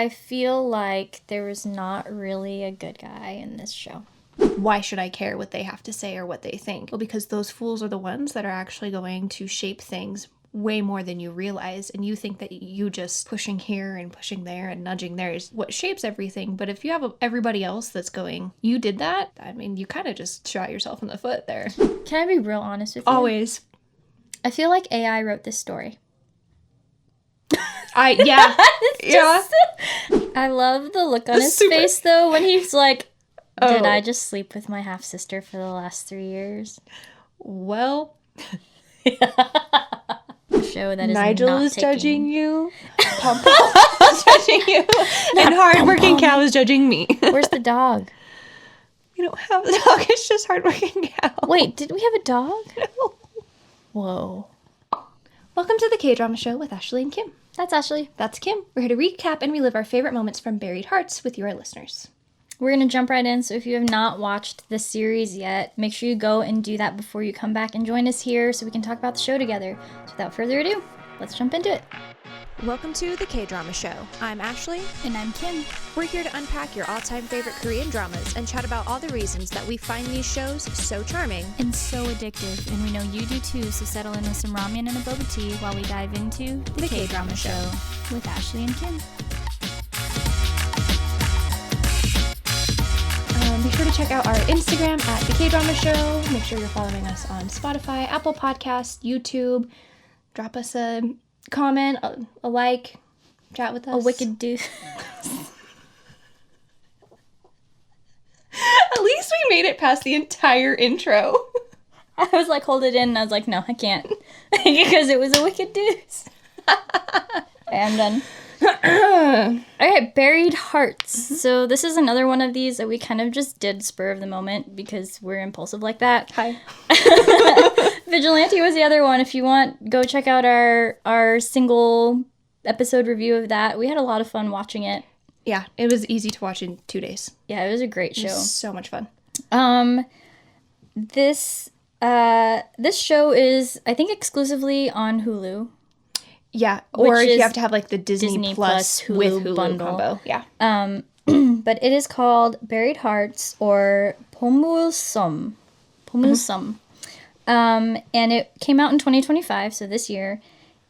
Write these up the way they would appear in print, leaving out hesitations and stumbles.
I feel like there was not really a good guy in this show. Why should I care what they have to say or what they think? Well, because those fools are the ones that are actually going to shape things way more than you realize, and you think that you just pushing here and pushing there and nudging there is what shapes everything. But if you have everybody else that's going, you did that, I mean, you kind of just shot yourself in the foot there. Can I be real honest with you? Always. I feel like AI wrote this story. Yeah. I love the look on his face though when he's like, did I just sleep with my half-sister for the last 3 years? Well, show that is Nigel not is taking... judging you. Pom Pom is judging you. And hardworking cow is judging me. Where's the dog? We don't have a dog. It's just hardworking cow. Wait, did we have a dog? No. Whoa. Welcome to the KDrama Show with Ashley and Kim. That's Ashley. That's Kim. We're here to recap and relive our favorite moments from Buried Hearts with you, our listeners. We're going to jump right in, so if you have not watched the series yet, make sure you go and do that before you come back and join us here so we can talk about the show together. So without further ado, let's jump into it. Welcome to the KDrama Show. I'm Ashley. And I'm Kim. We're here to unpack your all-time favorite Korean dramas and chat about all the reasons that we find these shows so charming. And so addictive, and we know you do too, so settle in with some ramen and a boba tea while we dive into the KDrama Show with Ashley and Kim. Be sure to check out our Instagram at the KDrama Show. Make sure you're following us on Spotify, Apple Podcasts, YouTube. Drop us a comment, a like, chat with us. A wicked deuce. At least we made it past the entire intro. I was like, hold it in, and I was like, no, I can't. Because it was a wicked deuce. I'm done. Okay, Buried Hearts. So this is another one of these that we kind of just did spur of the moment because we're impulsive like that. Hi. Vigilante was the other one. If you want, go check out our single episode review of that. We had a lot of fun watching it. Yeah, it was easy to watch in 2 days. Yeah, it was a great show. It was so much fun. This show is, I think, exclusively on Hulu. Yeah, or you have to have like the Disney Plus Hulu with Hulu bundle. combo. Yeah. But it is called Buried Hearts or Pomulsum. Pomulsum. And it came out in 2025, so this year.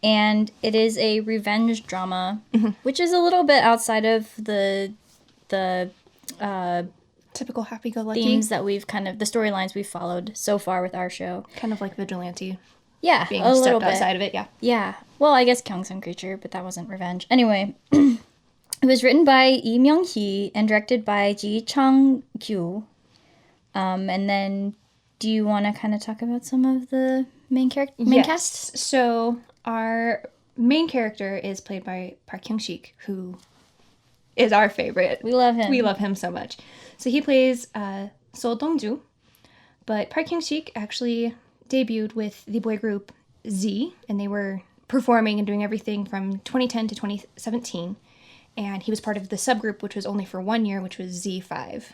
And it is a revenge drama, which is a little bit outside of the typical happy-go-lucky themes that we've the storylines we've followed so far with our show. Kind of like Vigilante. Yeah, being a little stepped bit outside of it, yeah. Yeah. Well, I guess Kyung-sung Creature, but that wasn't revenge. Anyway, it was written by Lee Myung-hee and directed by Ji Chang-kyu. And then, do you want to kind of talk about some of the main cast? So, our main character is played by Park Hyung-sik, who is our favorite. We love him. We love him so much. So, he plays So DongJu, but Park Hyung-sik actually debuted with the boy group Z, and they were performing and doing everything from 2010 to 2017, and he was part of the subgroup, which was only for 1 year, which was Z5,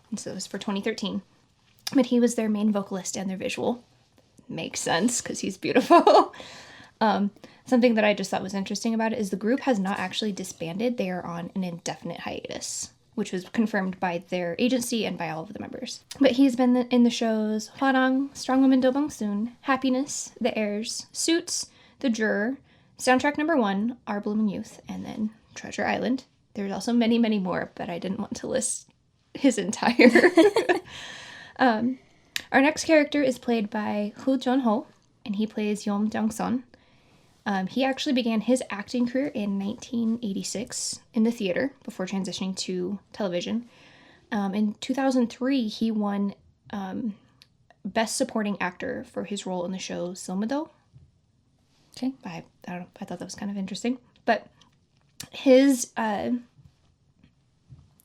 and so it was for 2013, but he was their main vocalist and their visual. Makes sense, because he's beautiful. Something that I just thought was interesting about it is the group has not actually disbanded. They are on an indefinite hiatus, which was confirmed by their agency and by all of the members. But he's been in the shows Hwarang, Strong Woman Do Bong Soon, Happiness, The Heirs, Suits, The Juror, Soundtrack Number 1, Our Blooming Youth, and then Treasure Island. There's also many, many more, but I didn't want to list his entire. Our next character is played by Hoo Jun-ho, and he plays Yeom Jung-sun. He actually began his acting career in 1986 in the theater before transitioning to television. In 2003, he won Best Supporting Actor for his role in the show Silmado. Okay. I don't know. I thought that was kind of interesting. But his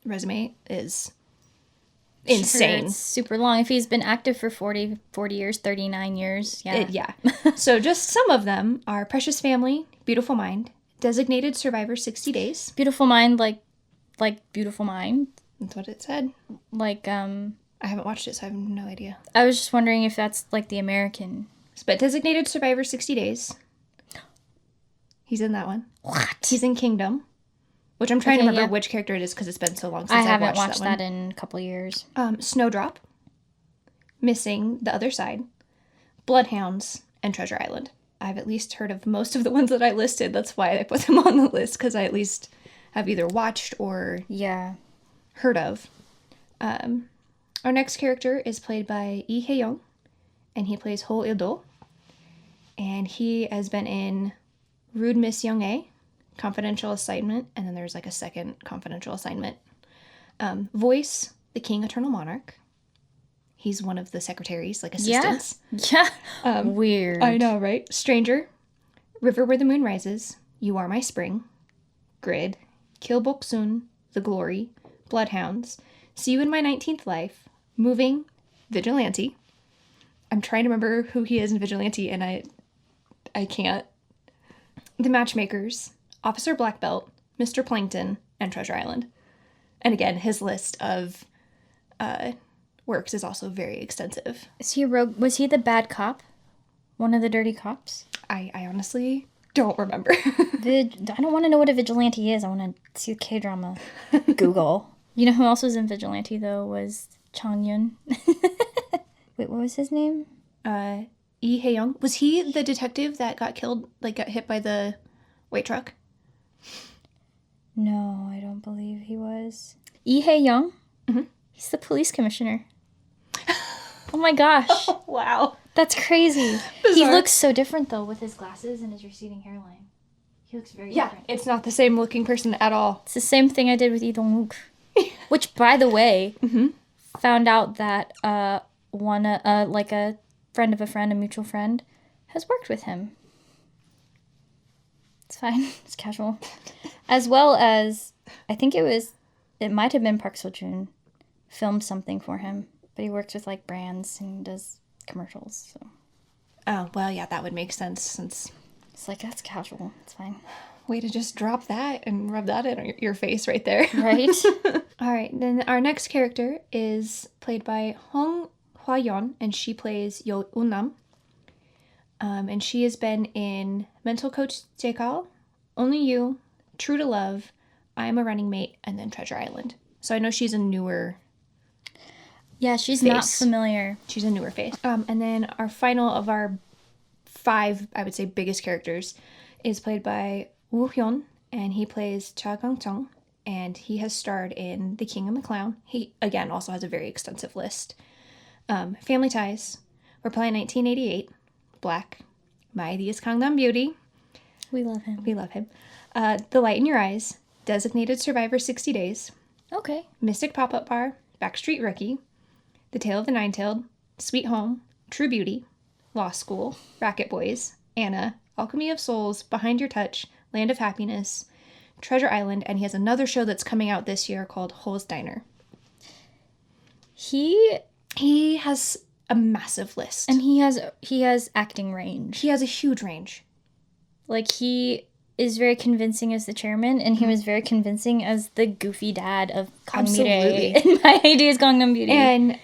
resume is insane. It's super long. If he's been active for 40 years, 39 years. Yeah. Yeah. So just some of them are Precious Family, Beautiful Mind, Designated Survivor 60 Days. Beautiful Mind, like Beautiful Mind. That's what it said. Like, I haven't watched it, so I have no idea. I was just wondering if that's like the American. But Designated Survivor 60 Days. He's in that one. What? He's in Kingdom. which I'm trying to remember yeah. which character it is because it's been so long since I I've haven't watched watched that in a couple years. Snowdrop, Missing, The Other Side, Bloodhounds, and Treasure Island. I've at least heard of most of the ones that I listed. That's why I put them on the list, because I at least have either watched or Yeah. heard of. Our next character is played by Lee Hae-young, and he plays Ho Ildo. And he has been in Rude Miss Young-ae, Confidential Assignment, and then there's like a second confidential assignment. Voice, the King Eternal Monarch. He's one of the secretaries, like assistants. Yeah. Weird. I know, right? Stranger, River Where the Moon Rises, You Are My Spring, Grid, Kill Bok-soon, The Glory, Bloodhounds, See You in My 19th Life, Moving, Vigilante. I'm trying to remember who he is in Vigilante, and I can't. The Matchmakers, Officer Black Belt, Mr. Plankton, and Treasure Island. And again, his list of works is also very extensive. Is he a rogue? Was he the bad cop? One of the dirty cops? I honestly don't remember. I don't want to know what a vigilante is. I want to see the K-drama. Google. You know who else was in Vigilante, though, was Chang-yoon. Wait, what was his name? Lee Hae-young. Was he the detective that got killed, like got hit by the white truck? No, I don't believe he was. Lee Hae-young? Mm-hmm. He's the police commissioner. Oh my gosh. Wow. That's crazy. Bizarre. He looks so different, though, with his glasses and his receding hairline. He looks very different. It's not the same looking person at all. It's the same thing I did with Lee Dong-wook. Which, by the way, found out that one, like a friend of a friend, a mutual friend, has worked with him. It's fine. It's casual. As well as, I think it might have been Park Seo-joon filmed something for him. But he works with, like, brands and does commercials, so. Oh, well, yeah, that would make sense since... It's like, that's casual. It's fine. Way to just drop that and rub that in your face right there. Right? All right, then our next character is played by Hong Hwa-yeon, and she plays EunNam. And she has been in Mental Coach Jaekal, Only You, True to Love, I Am a Running Mate, and then Treasure Island. So I know she's a newer... Yeah, she's face. not familiar. She's a newer face. And then our final of our 5, I would say, biggest characters is played by Woo Hyun, and he plays Cha Gang-chung, and he has starred in The King and the Clown. He, again, also has a very extensive list. Family Ties, Reply 1988, Black, My Ideas Gangnam Beauty. We love him. We love him. The Light in Your Eyes, Designated Survivor 60 Days, Okay. Mystic Pop-Up Bar, Backstreet Rookie, The Tale of the Nine-Tailed, Sweet Home, True Beauty, Law School, Racket Boys, Anna, Alchemy of Souls, Behind Your Touch, Land of Happiness, Treasure Island, and he has another show that's coming out this year called Ho's Diner. He has a massive list. And he has acting range. He has a huge range. Like, he is very convincing as the chairman, and he was very convincing as the goofy dad of Kang Mi-rae in My Ideas Gangnam Beauty. And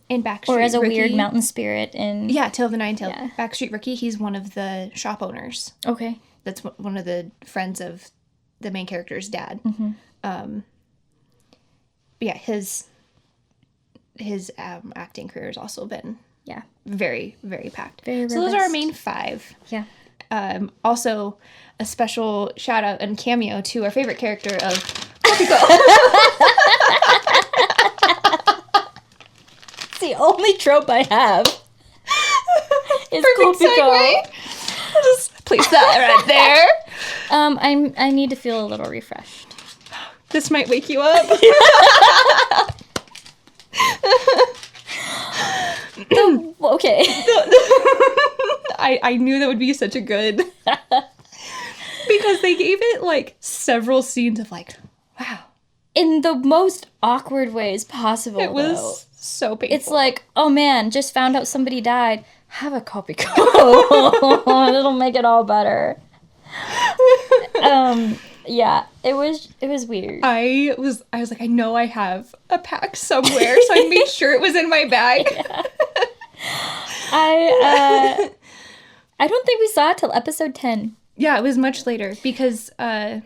in Backstreet or as a Rookie, weird mountain spirit in... Yeah, Tale of the Nine-Tailed. Yeah. Backstreet Rookie, he's one of the shop owners. Okay. That's one of the friends of the main character's dad. But yeah, his acting career has also been very, very packed. Very so those are our robust. main 5. Yeah. Also, a special shout out and cameo to our favorite character of Kopiko. It's the only trope I have. Is Perfect segue. I'll just place that right there. I need to feel a little refreshed. This might wake you up. Okay. I knew that would be such a good... because they gave it, like, several scenes of, like, wow. In the most awkward ways possible, It was though. so painful. It's like, oh man, just found out somebody died. Have a Kopiko. It'll make it all better. Yeah, it was weird. I was like, I know I have a pack somewhere, so I made sure it was in my bag. Yeah. I don't think we saw it till episode 10. Yeah, it was much later because the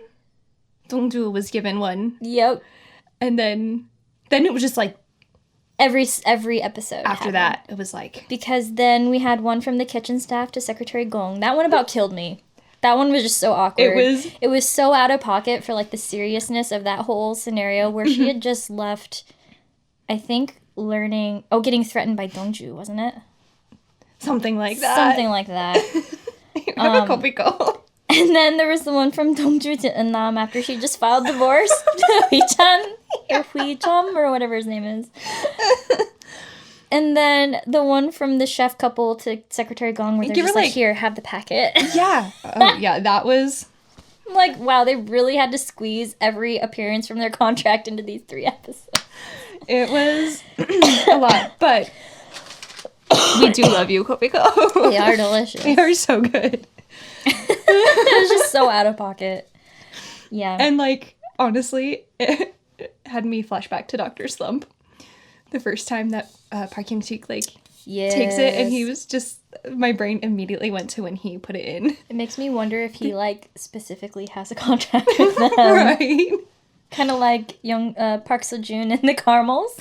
DongJu was given one. Yep. And then it was just like Every episode. after that, it was like, because then we had one from the kitchen staff to Secretary Gong. That one about killed me. That one was just so awkward. It was so out of pocket for like the seriousness of that whole scenario where she had just left, I think, getting threatened by DongJu, wasn't it? something like that. Something like that. Remember Kopiko? And then there was the one from DongJu to EunNam after she just filed divorce to HuiCheol or HuiCheol or whatever his name is. And then the one from the chef couple to Secretary Gong where they're just like, here, have the packet. Yeah. Oh, yeah, that was... Like, wow, they really had to squeeze every appearance from their contract into these 3 episodes. It was a lot, but we do love you, Kopiko. They are delicious. They are so good. It was just so out of pocket. Yeah. And, like, honestly, it had me flashback to Dr. Slump. The first time that Park Hyung-sik, like, takes it, and he was just... My brain immediately went to when he put it in. It makes me wonder if he, like, specifically has a contract with them. Right. Kind of like young Park Seo-joon and the Caramels.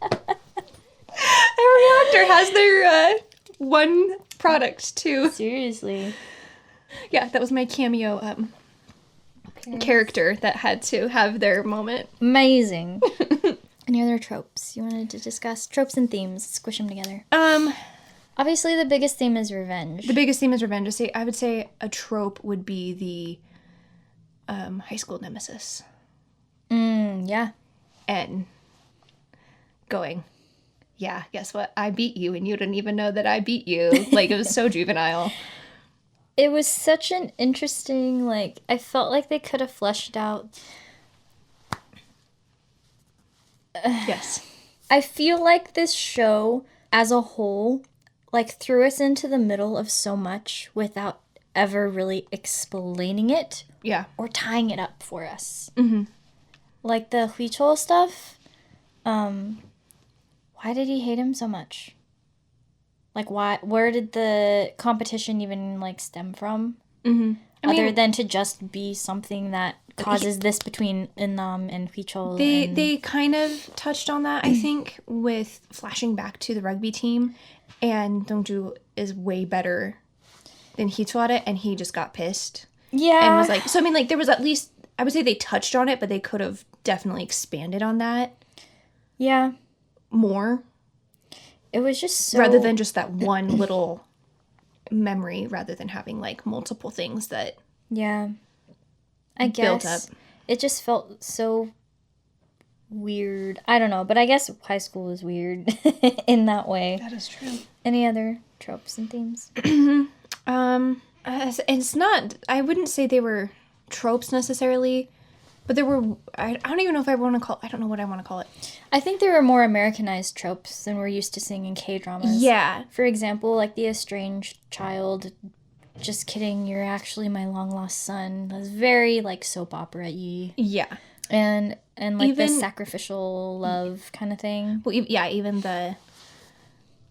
Every actor has their one product, too. Seriously. Yeah, that was my cameo character that had to have their moment. Amazing. Any other tropes you wanted to discuss? Tropes and themes. Squish them together. Obviously, the biggest theme is revenge. The biggest theme is revenge. I would say a trope would be the high school nemesis. Yeah. And going, yeah, guess what? I beat you, and you didn't even know that I beat you. Like, it was so juvenile. It was such an interesting, like, I felt like they could have fleshed out. Yes. I feel like this show, as a whole, like, threw us into the middle of so much without ever really explaining it. Yeah. Or tying it up for us. Mm-hmm. Like, the HuiCheol stuff, why did he hate him so much? Like, where did the competition even, like, stem from? Mm-hmm. Other than to just be something that causes this between EunNam and HuiCheol. They kind of touched on that, I think, with flashing back to the rugby team. And DongJu is way better than HuiCheol at it, and he just got pissed. Yeah. And was like, so I mean, like, there was at least, I would say they touched on it, but they could have definitely expanded on that. Yeah. More. It was just so... Rather than just that one little memory, rather than having, like, multiple things that... Yeah. I guess. Built up. It just felt so weird. I don't know, but I guess high school is weird in that way. That is true. Any other tropes and themes? It's not, I wouldn't say they were tropes necessarily, but there were, I don't even know if I want to call, I don't know what I want to call it. I think there were more Americanized tropes than we're used to seeing in K-dramas. Yeah. For example, like the estranged child, just kidding, you're actually my long-lost son. That's very, like, soap opera-y. Yeah. And like, even, the sacrificial love kind of thing. Well, yeah, even the,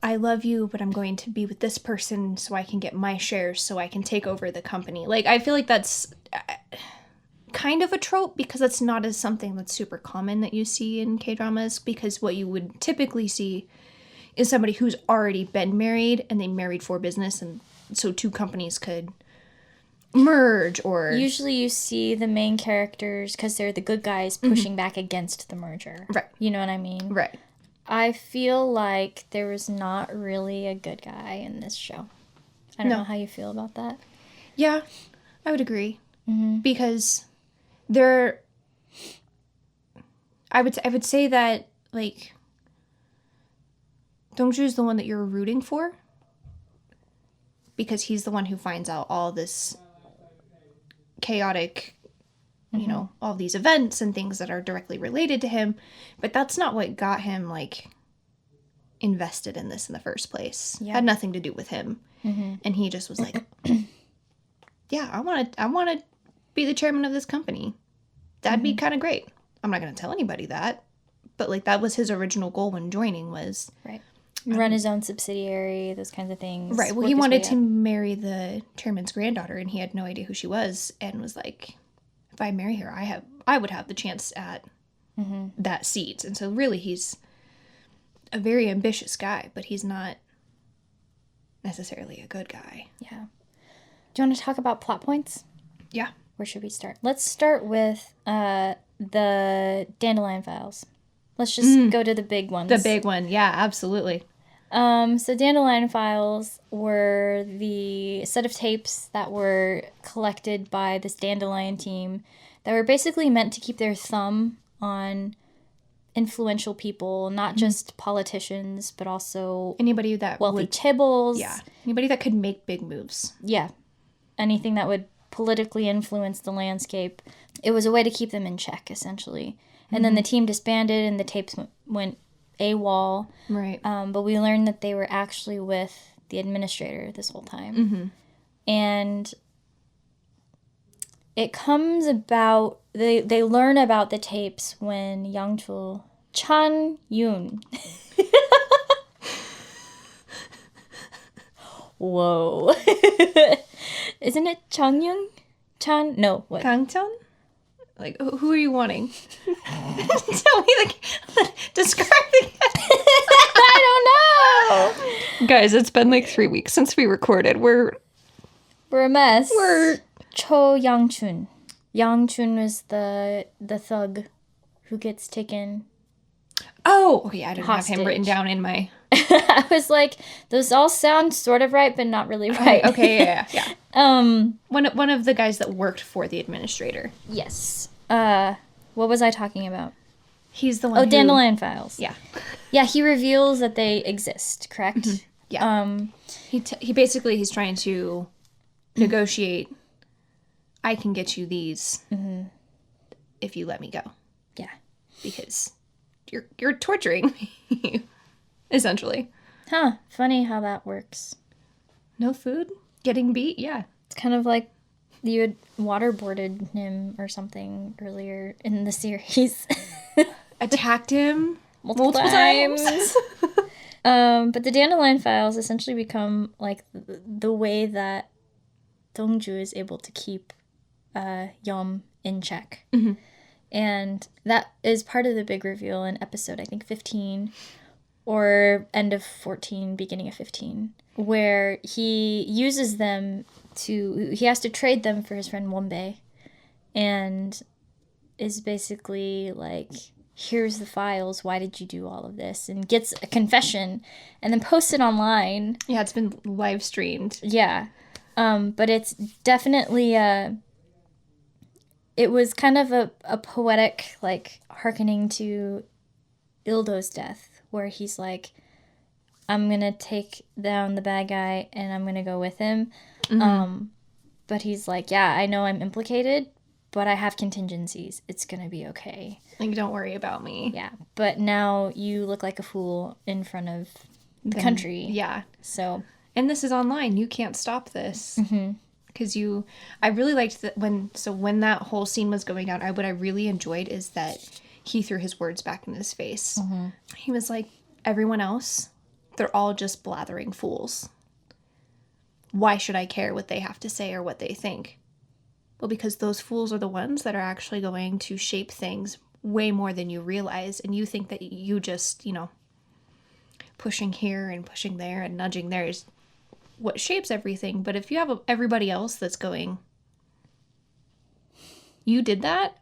I love you, but I'm going to be with this person so I can get my shares so I can take over the company. Like, I feel like that's kind of a trope because that's not as something that's super common that you see in K-dramas, because what you would typically see is somebody who's already been married and they married for business, and so 2 companies could merge. Or usually you see the main characters, because they're the good guys, pushing back against the merger. Right. You know what I mean? Right. I feel like there was not really a good guy in this show. I don't know how you feel about that. Yeah, I would agree. Mm-hmm. Because I would say that, like, DongJu is the one that you're rooting for, because he's the one who finds out all this chaotic, you know, all these events and things that are directly related to him. But that's not what got him, like, invested in this in the first place. Yeah. It had nothing to do with him. Mm-hmm. And he just was like, yeah, I want to be the chairman of this company. That'd be kind of great. I'm not going to tell anybody that. But, like, that was his original goal when joining, was... Right. Run his own subsidiary, those kinds of things. Right. Well, he wanted to marry the chairman's granddaughter, and he had no idea who she was, and was like, if I marry her, I would have the chance at that seat. And so really he's a very ambitious guy, but he's not necessarily a good guy. Yeah. Do you want to talk about plot points? Yeah. Where should we start? Let's start with the Dandelion Files. Let's just go to the big ones. The big one. Yeah, absolutely. So Dandelion Files were the set of tapes that were collected by this Dandelion team that were basically meant to keep their thumb on influential people, not just politicians, but also Anybody that wealthy chaebols. Yeah. Anybody that could make big moves. Yeah. Anything that would politically influence the landscape. It was a way to keep them in check, essentially. And then the team disbanded and the tapes went AWOL. Right. But we learned that they were actually with the administrator this whole time. And it comes about, they learn about the tapes when TaeYoon. Whoa. Isn't it Changyun? No, what? Kangcheon? Like, who are you wanting? Tell me, describe the I don't know. Guys, it's been like 3 weeks since we recorded. We're a mess. Cho Yangchun. Yangchun was the thug who gets taken. Oh, okay. I didn't have Hostage. him written down in my. I was like, those all sound sort of right, but not really right. Okay, yeah. One of the guys that worked for the administrator. Yes. What was I talking about? He's the one. Dandelion Files. Yeah. Yeah, he reveals that they exist. Correct. Yeah. He basically he's trying to negotiate. I can get you these if you let me go. Yeah. Because you're torturing me, essentially. Huh. Funny how that works. No food, getting beat. Yeah. It's kind of like you had waterboarded him or something earlier in the series. Attacked him multiple times. times. But the Dandelion Files essentially become like the way that DongJu is able to keep Yum in check. And that is part of the big reveal in episode, I think, 15 or end of 14, beginning of 15, where he uses them he has to trade them for his friend Wonbei, and is basically like, here's the files, why did you do all of this? And gets a confession and then posts it online. Yeah, it's been live streamed. Yeah. But it's definitely it was kind of a poetic, like, hearkening to Ildo's death, where he's like, I'm gonna take down the bad guy and I'm gonna go with him. But he's like, yeah, I know I'm implicated, but I have contingencies. It's gonna be okay. Like, don't worry about me. Yeah, but now you look like a fool in front of the country. Yeah. So. And this is online. You can't stop this. Because I really liked that when that whole scene was going down, what I really enjoyed is that he threw his words back in his face. He was like, everyone else, they're all just blathering fools. Why should I care what they have to say or what they think? Well, because those fools are the ones that are actually going to shape things way more than you realize. And you think that you just, pushing here and pushing there and nudging there is what shapes everything. But if you have everybody else that's going, you did that,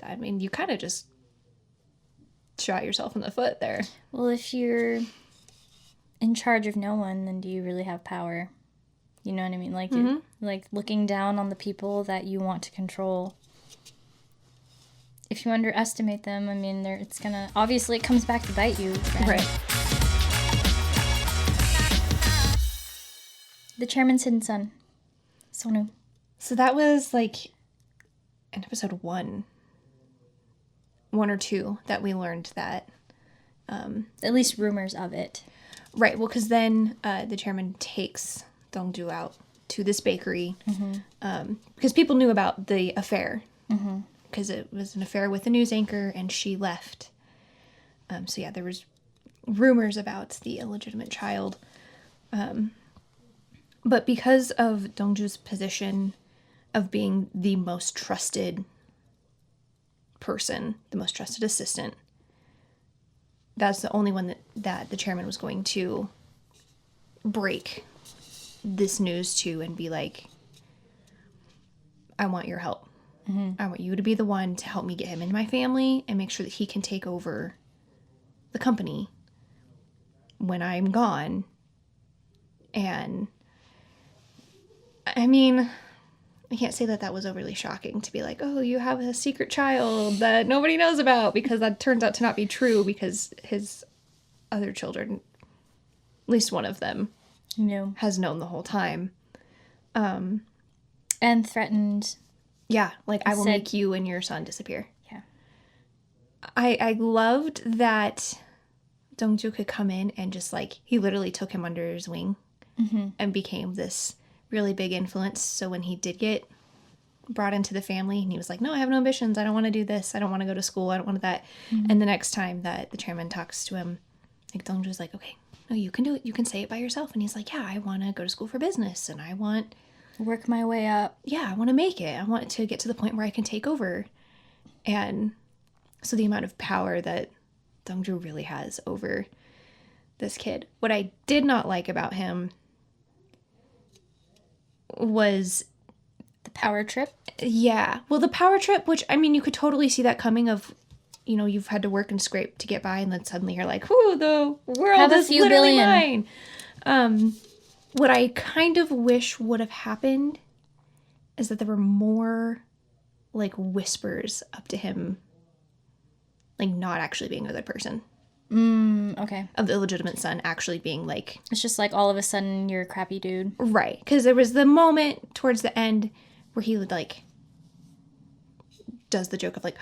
I mean, you kind of just shot yourself in the foot there. Well, if you're in charge of no one, then do you really have power? You know what I mean? Like, like looking down on the people that you want to control. If you underestimate them, I mean, it's gonna, obviously it comes back to bite you. Right. The chairman's hidden son, SeonU. So that was like in episode 1 or 2 that we learned that. At least rumors of it. Right. Well, because then the chairman takes DongJu out to this bakery because people knew about the affair because it was an affair with a news anchor and she left. So yeah, there was rumors about the illegitimate child. But because of DongJu's position of being the most trusted person, the most trusted assistant. That's the only one that the chairman was going to break this news to and be like, I want your help. I want you to be the one to help me get him into my family and make sure that he can take over the company when I'm gone. And I mean, I can't say that was overly shocking to be like, oh, you have a secret child that nobody knows about, because that turns out to not be true, because his other children, at least one of them, has known the whole time. And threatened. Yeah, like, I will make you and your son disappear. Yeah. I loved that DongJu could come in and just, like, he literally took him under his wing and became this really big influence. So when he did get brought into the family and he was like, no, I have no ambitions. I don't want to do this. I don't want to go to school. I don't want that. And the next time that the chairman talks to him, like, DongJu's like, okay, no, you can do it. You can say it by yourself. And he's like, yeah, I want to go to school for business and I want... work my way up. Yeah, I want to make it. I want to get to the point where I can take over. And so the amount of power that DongJu really has over this kid. What I did not like about him was... the power trip? Yeah. Well, the power trip, which, I mean, you could totally see that coming of, you know, you've had to work and scrape to get by, and then suddenly you're like, whoo, the world is literally mine. What I kind of wish would have happened is that there were more, like, whispers up to him, like, not actually being a good person. Okay. Of the illegitimate son actually being, like... it's just like, all of a sudden, you're a crappy dude. Right. Because there was the moment towards the end where he would, like, does the joke of, like,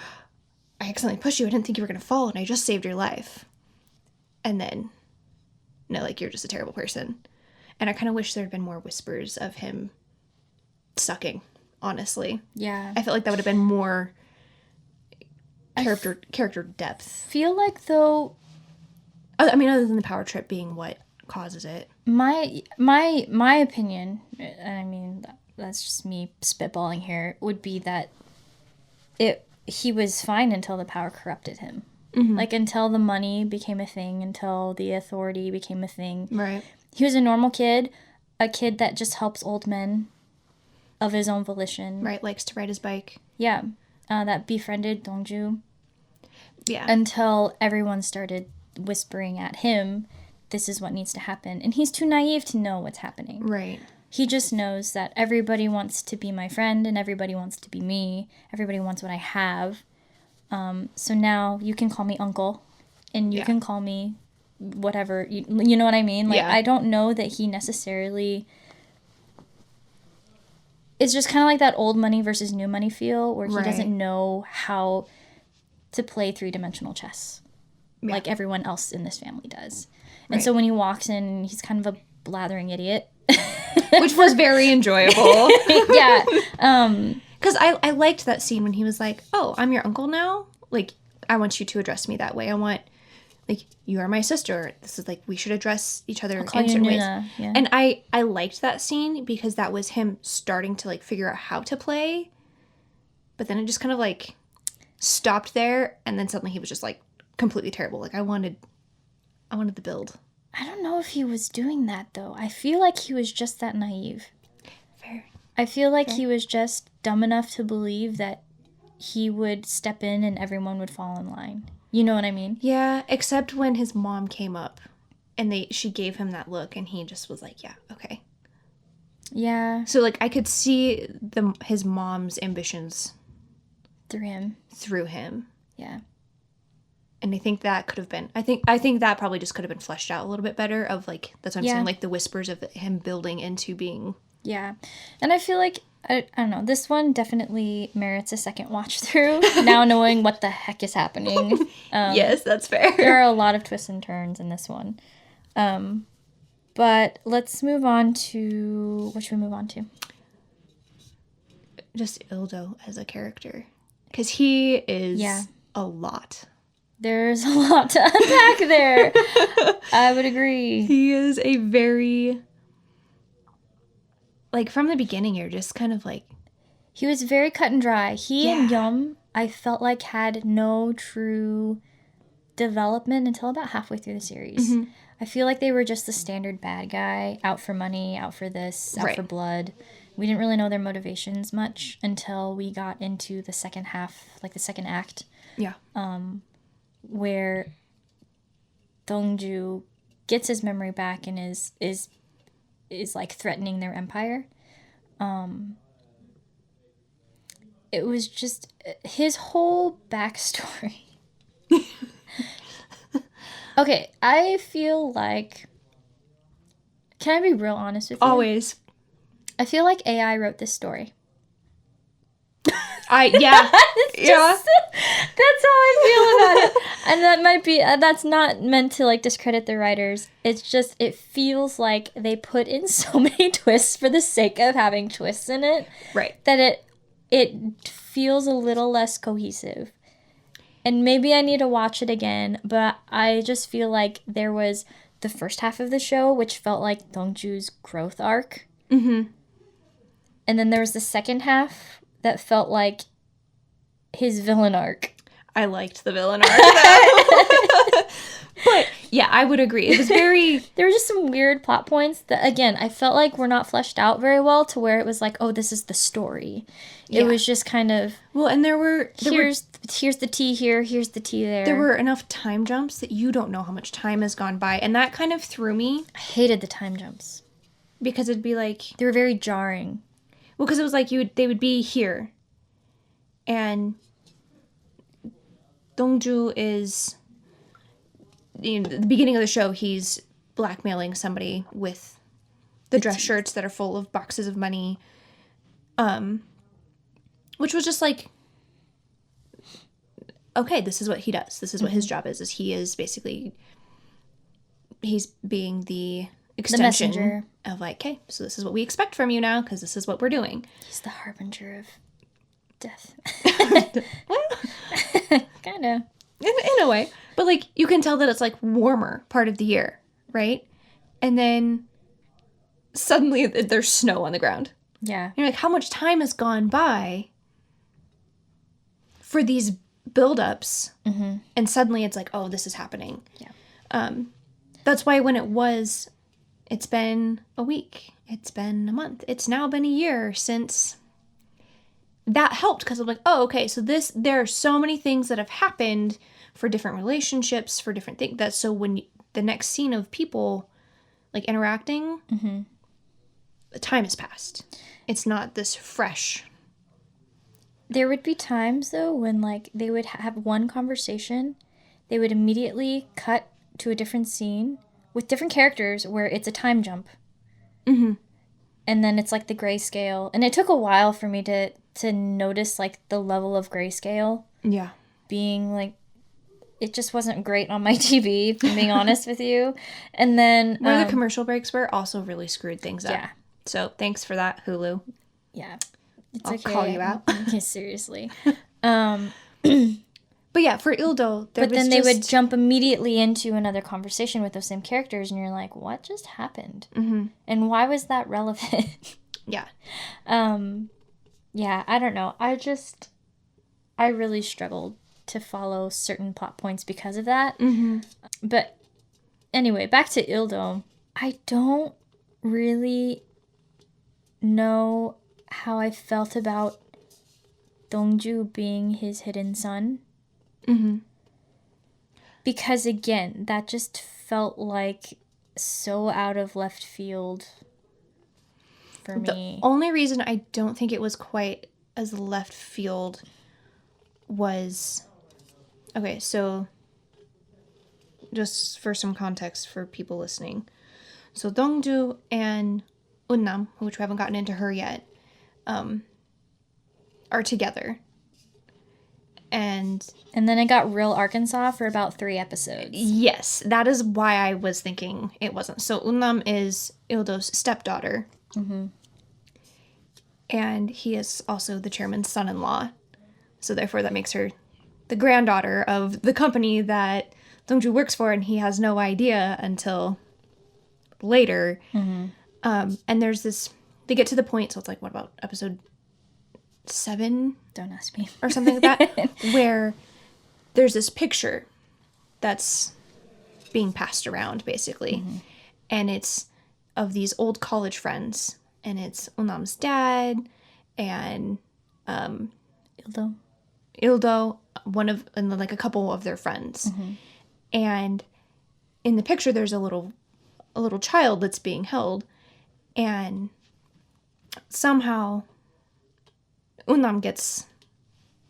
I accidentally pushed you. I didn't think you were going to fall, and I just saved your life. And then, no, like, you're just a terrible person. And I kind of wish there had been more whispers of him sucking, honestly. Yeah. I felt like that would have been more character depth. Feel like, though... I mean, other than the power trip being what causes it. My opinion, and I mean, that's just me spitballing here, would be that he was fine until the power corrupted him. Like, until the money became a thing, until the authority became a thing. Right. He was a normal kid, a kid that just helps old men of his own volition. Right, likes to ride his bike. Yeah, that befriended DongJu. Yeah. Until everyone started whispering at him, this is what needs to happen. And he's too naive to know what's happening. Right. He just knows that everybody wants to be my friend and everybody wants to be me. Everybody wants what I have. So now you can call me uncle and you can call me whatever. You know what I mean? Like, I don't know that he necessarily... it's just kind of like that old money versus new money feel where he doesn't know how to play three-dimensional chess like everyone else in this family does. And so when he walks in, he's kind of a blathering idiot. Which was very enjoyable. Yeah. Because I liked that scene when he was like, oh, I'm your uncle now? Like, I want you to address me that way. I want, like, you are my sister. This is, like, we should address each other in certain ways. Yeah. And I liked that scene because that was him starting to, like, figure out how to play. But then it just kind of, like, stopped there. And then suddenly he was just, like, completely terrible. Like, I wanted the build. I don't know if he was doing that, though. I feel like he was just that naive. Fair. I feel like he was just dumb enough to believe that he would step in and everyone would fall in line. You know what I mean? Yeah, except when his mom came up and she gave him that look and he just was like, yeah, okay. Yeah. So, like, I could see his mom's ambitions Through him. Yeah. And I think that could have been, I think that probably just could have been fleshed out a little bit better of, like, that's what I'm saying, like, the whispers of him building into being. Yeah. And I feel like, I don't know, this one definitely merits a second watch through, now knowing what the heck is happening. Yes, that's fair. There are a lot of twists and turns in this one. But let's move on to, what should we move on to? Just Ildo as a character. Because he is a lot. There's a lot to unpack there. I would agree. He is a very, like, from the beginning, you're just kind of like... He was very cut and dry. He and Yum I felt like had no true development until about halfway through the series. I feel like they were just the standard bad guy, out for money, out for this, out for blood. We didn't really know their motivations much until we got into the second half, like the second act. Yeah. Where DongJu gets his memory back and is like threatening their empire. It was just his whole backstory. Okay, I feel like... Can I be real honest with you? Always. I feel like AI wrote this story. Yeah. That's how I feel about it. And that might be... that's not meant to, like, discredit the writers. It's just, it feels like they put in so many twists for the sake of having twists in it. Right. That it feels a little less cohesive. And maybe I need to watch it again, but I just feel like there was the first half of the show, which felt like DongJu's growth arc. And then there was the second half that felt like his villain arc. I liked the villain arc, though. But, yeah, I would agree. It was very... There were just some weird plot points that, again, I felt like were not fleshed out very well to where it was like, oh, this is the story. It was just kind of... Well, and here's the tea here, here's the tea there. There were enough time jumps that you don't know how much time has gone by. And that kind of threw me. I hated the time jumps. Because it'd be like... They were very jarring. Well, because it was like they would be here. And DongJu is... at the beginning of the show, he's blackmailing somebody with the dress shirts that are full of boxes of money. Which was just like, okay, this is what he does. This is what his job is he is basically, he's being the extension messenger of like, okay, so this is what we expect from you now, because this is what we're doing. He's the harbinger of death. Kind of. In a way. But, like, you can tell that it's, like, warmer part of the year, right? And then suddenly there's snow on the ground. Yeah. And you're like, how much time has gone by for these buildups? And suddenly it's like, oh, this is happening. Yeah. That's why when it's been a week, it's been a month, it's now been a year since... That helped, because I'm like, oh, okay, so there are so many things that have happened for different relationships, for different things, that so when the next scene of people, like, interacting, time has passed. It's not this fresh. There would be times, though, when, like, they would have one conversation, they would immediately cut to a different scene with different characters where it's a time jump. And then it's, like, the grayscale. And it took a while for me to notice, like, the level of grayscale. Yeah. Being, like, it just wasn't great on my TV, if I'm being honest with you. And then... Where the commercial breaks were also really screwed things up. Yeah. So, thanks for that, Hulu. Yeah. It's I'll call you out. Okay, seriously. But yeah, for Ildo, they would jump immediately into another conversation with those same characters, and you're like, what just happened? And why was that relevant? Yeah. Yeah, I don't know. I really struggled to follow certain plot points because of that. But anyway, back to Ildo. I don't really know how I felt about DongJu being his hidden son. Because again, that just felt like so out of left field for me. The only reason I don't think it was quite as left field was... Okay, so just for some context for people listening. So DongJu and EunNam, which we haven't gotten into her yet, are together. And then it got real Arkansas for about 3 episodes. Yes, that is why I was thinking it wasn't. So EunNam is Ildo's stepdaughter. And he is also the chairman's son-in-law. So therefore that makes her the granddaughter of the company that DongJu works for, and he has no idea until later. And there's this... They get to the point, so it's like, what about episode 7 Don't ask me. or something like that, where there's this picture that's being passed around, basically. And it's of these old college friends. And it's EunNam's dad and Ildo. Ildo, and then, like, a couple of their friends. And in the picture, there's a little child that's being held. And somehow EunNam gets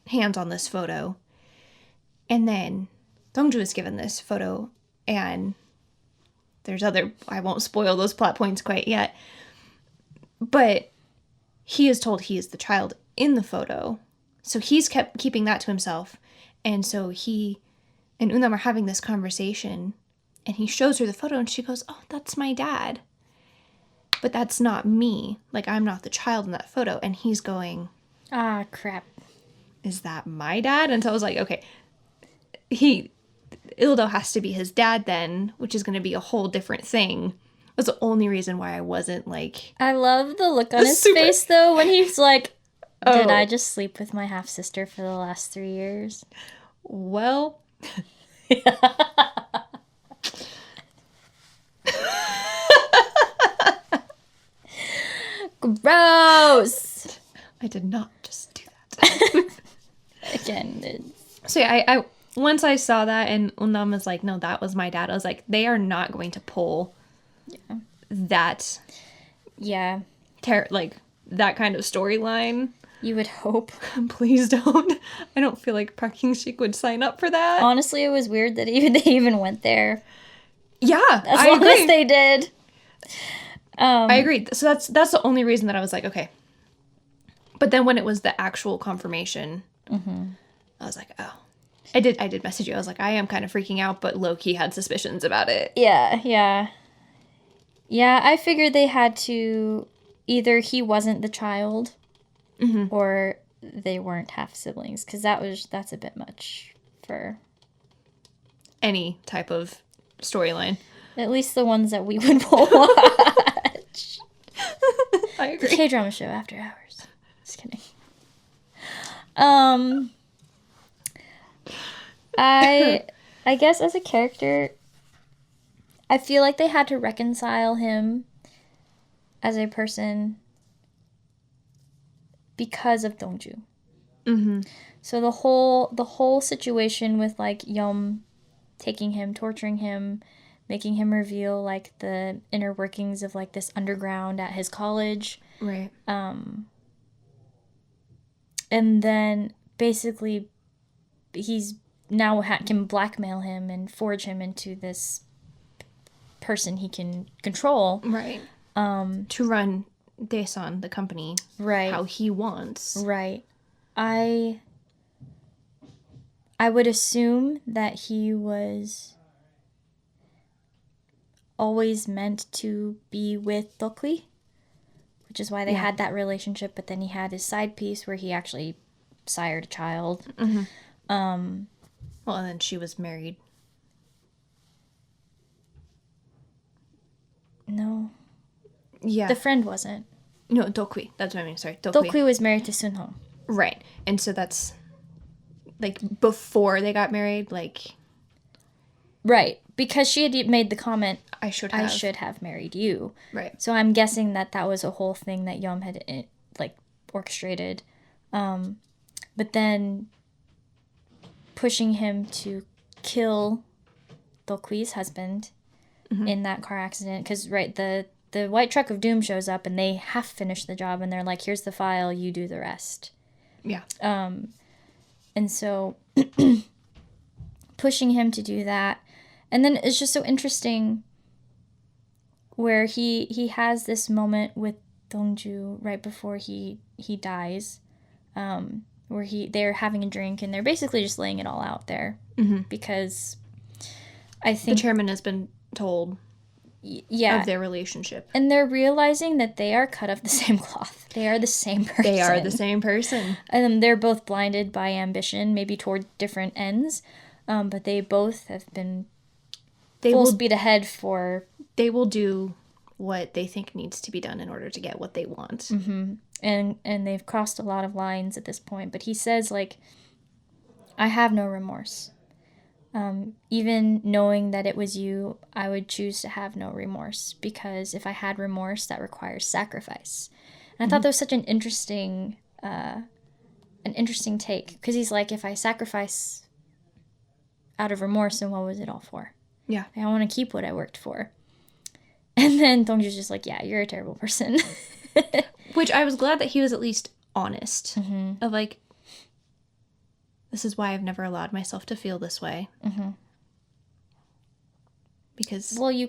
hands on this photo. And then DongJu is given this photo. And there's I won't spoil those plot points quite yet. But he is told he is the child in the photo. So he's kept keeping that to himself. And so he and EunNam are having this conversation. And he shows her the photo and she goes, "Oh, that's my dad. But that's not me. Like, I'm not the child in that photo." And he's going, Ah, crap. "Is that my dad?" And so I was like, okay, Ildo has to be his dad then, which is going to be a whole different thing. That's the only reason why I wasn't like... I love the look on his face, though, when he's like, did I just sleep with my half-sister for the last 3 years? Well... Gross! I did not just do that. Again, So yeah, I once I saw that and EunNam was like, "No, that was my dad." I was like, they are not going to pull that yeah, like that kind of storyline. you would hope. Please don't. I don't feel like Park Hyung-sik would sign up for that. Honestly, it was weird that they even went there. Yeah, As long as they did. I agree. So that's the only reason that I was like, okay. But then when it was the actual confirmation, I was like, oh. I did message you. I was like, I am kind of freaking out, but low-key had suspicions about it. Yeah. Yeah, I figured they had to... Either he wasn't the child, or they weren't half-siblings, because that's a bit much for... Any type of storyline. At least the ones that we would watch. I agree. The KDrama Show After Hours. Just kidding. I guess as a character, I feel like they had to reconcile him as a person because of DongJu. So the whole situation with like Yum taking him, torturing him, making him reveal like the inner workings of like this underground at his college. Right. And then basically he's now can blackmail him and forge him into this person he can control. Right. To run Daesan, the company, right, how he wants. Right. I would assume that he was always meant to be with Dokwi, which is why they had that relationship, but then he had his side piece where he actually sired a child. Well, and then she was married. No. Yeah. The friend wasn't. No, Dokwi. That's what I mean. Sorry, Dokwi was married to Sunho. Right. And so that's, like, before they got married, like... Right. Because she had made the comment, I should have married you. Right. So I'm guessing that was a whole thing that Yum had, like, orchestrated. But then pushing him to kill Dokwi's husband in that car accident. Because, right, the white truck of doom shows up and they half finish the job and they're like, here's the file, you do the rest. Yeah. And so pushing him to do that. And then it's just so interesting where he has this moment with DongJu right before he dies, where they're having a drink and they're basically just laying it all out there because I think the chairman has been told of their relationship. And they're realizing that they are cut of the same cloth. They are the same person. They are the same person. And they're both blinded by ambition, maybe toward different ends, but they both have been full speed ahead for... They will do what they think needs to be done in order to get what they want. and they've crossed a lot of lines at this point. But he says, like, I have no remorse. Even knowing that it was you, I would choose to have no remorse, because if I had remorse, that requires sacrifice. And I thought that was such an interesting take, because he's like, if I sacrifice out of remorse, then what was it all for? Yeah. I want to keep what I worked for. And then DongJu's just like, yeah, you're a terrible person. Which I was glad that he was at least honest. Of like, this is why I've never allowed myself to feel this way. Because... Well, you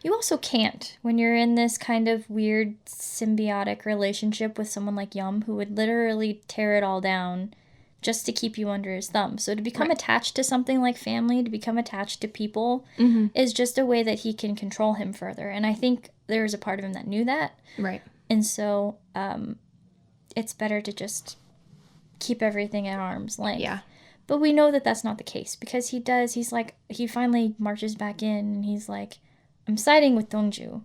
also can't when you're in this kind of weird symbiotic relationship with someone like Yum, who would literally tear it all down just to keep you under his thumb. So to become attached to something like family, to become attached to people, is just a way that he can control him further. And I think there was a part of him that knew that. Right. And so it's better to just keep everything at arm's length. Yeah. But we know that that's not the case, because he finally marches back in and he's like, I'm siding with DongJu.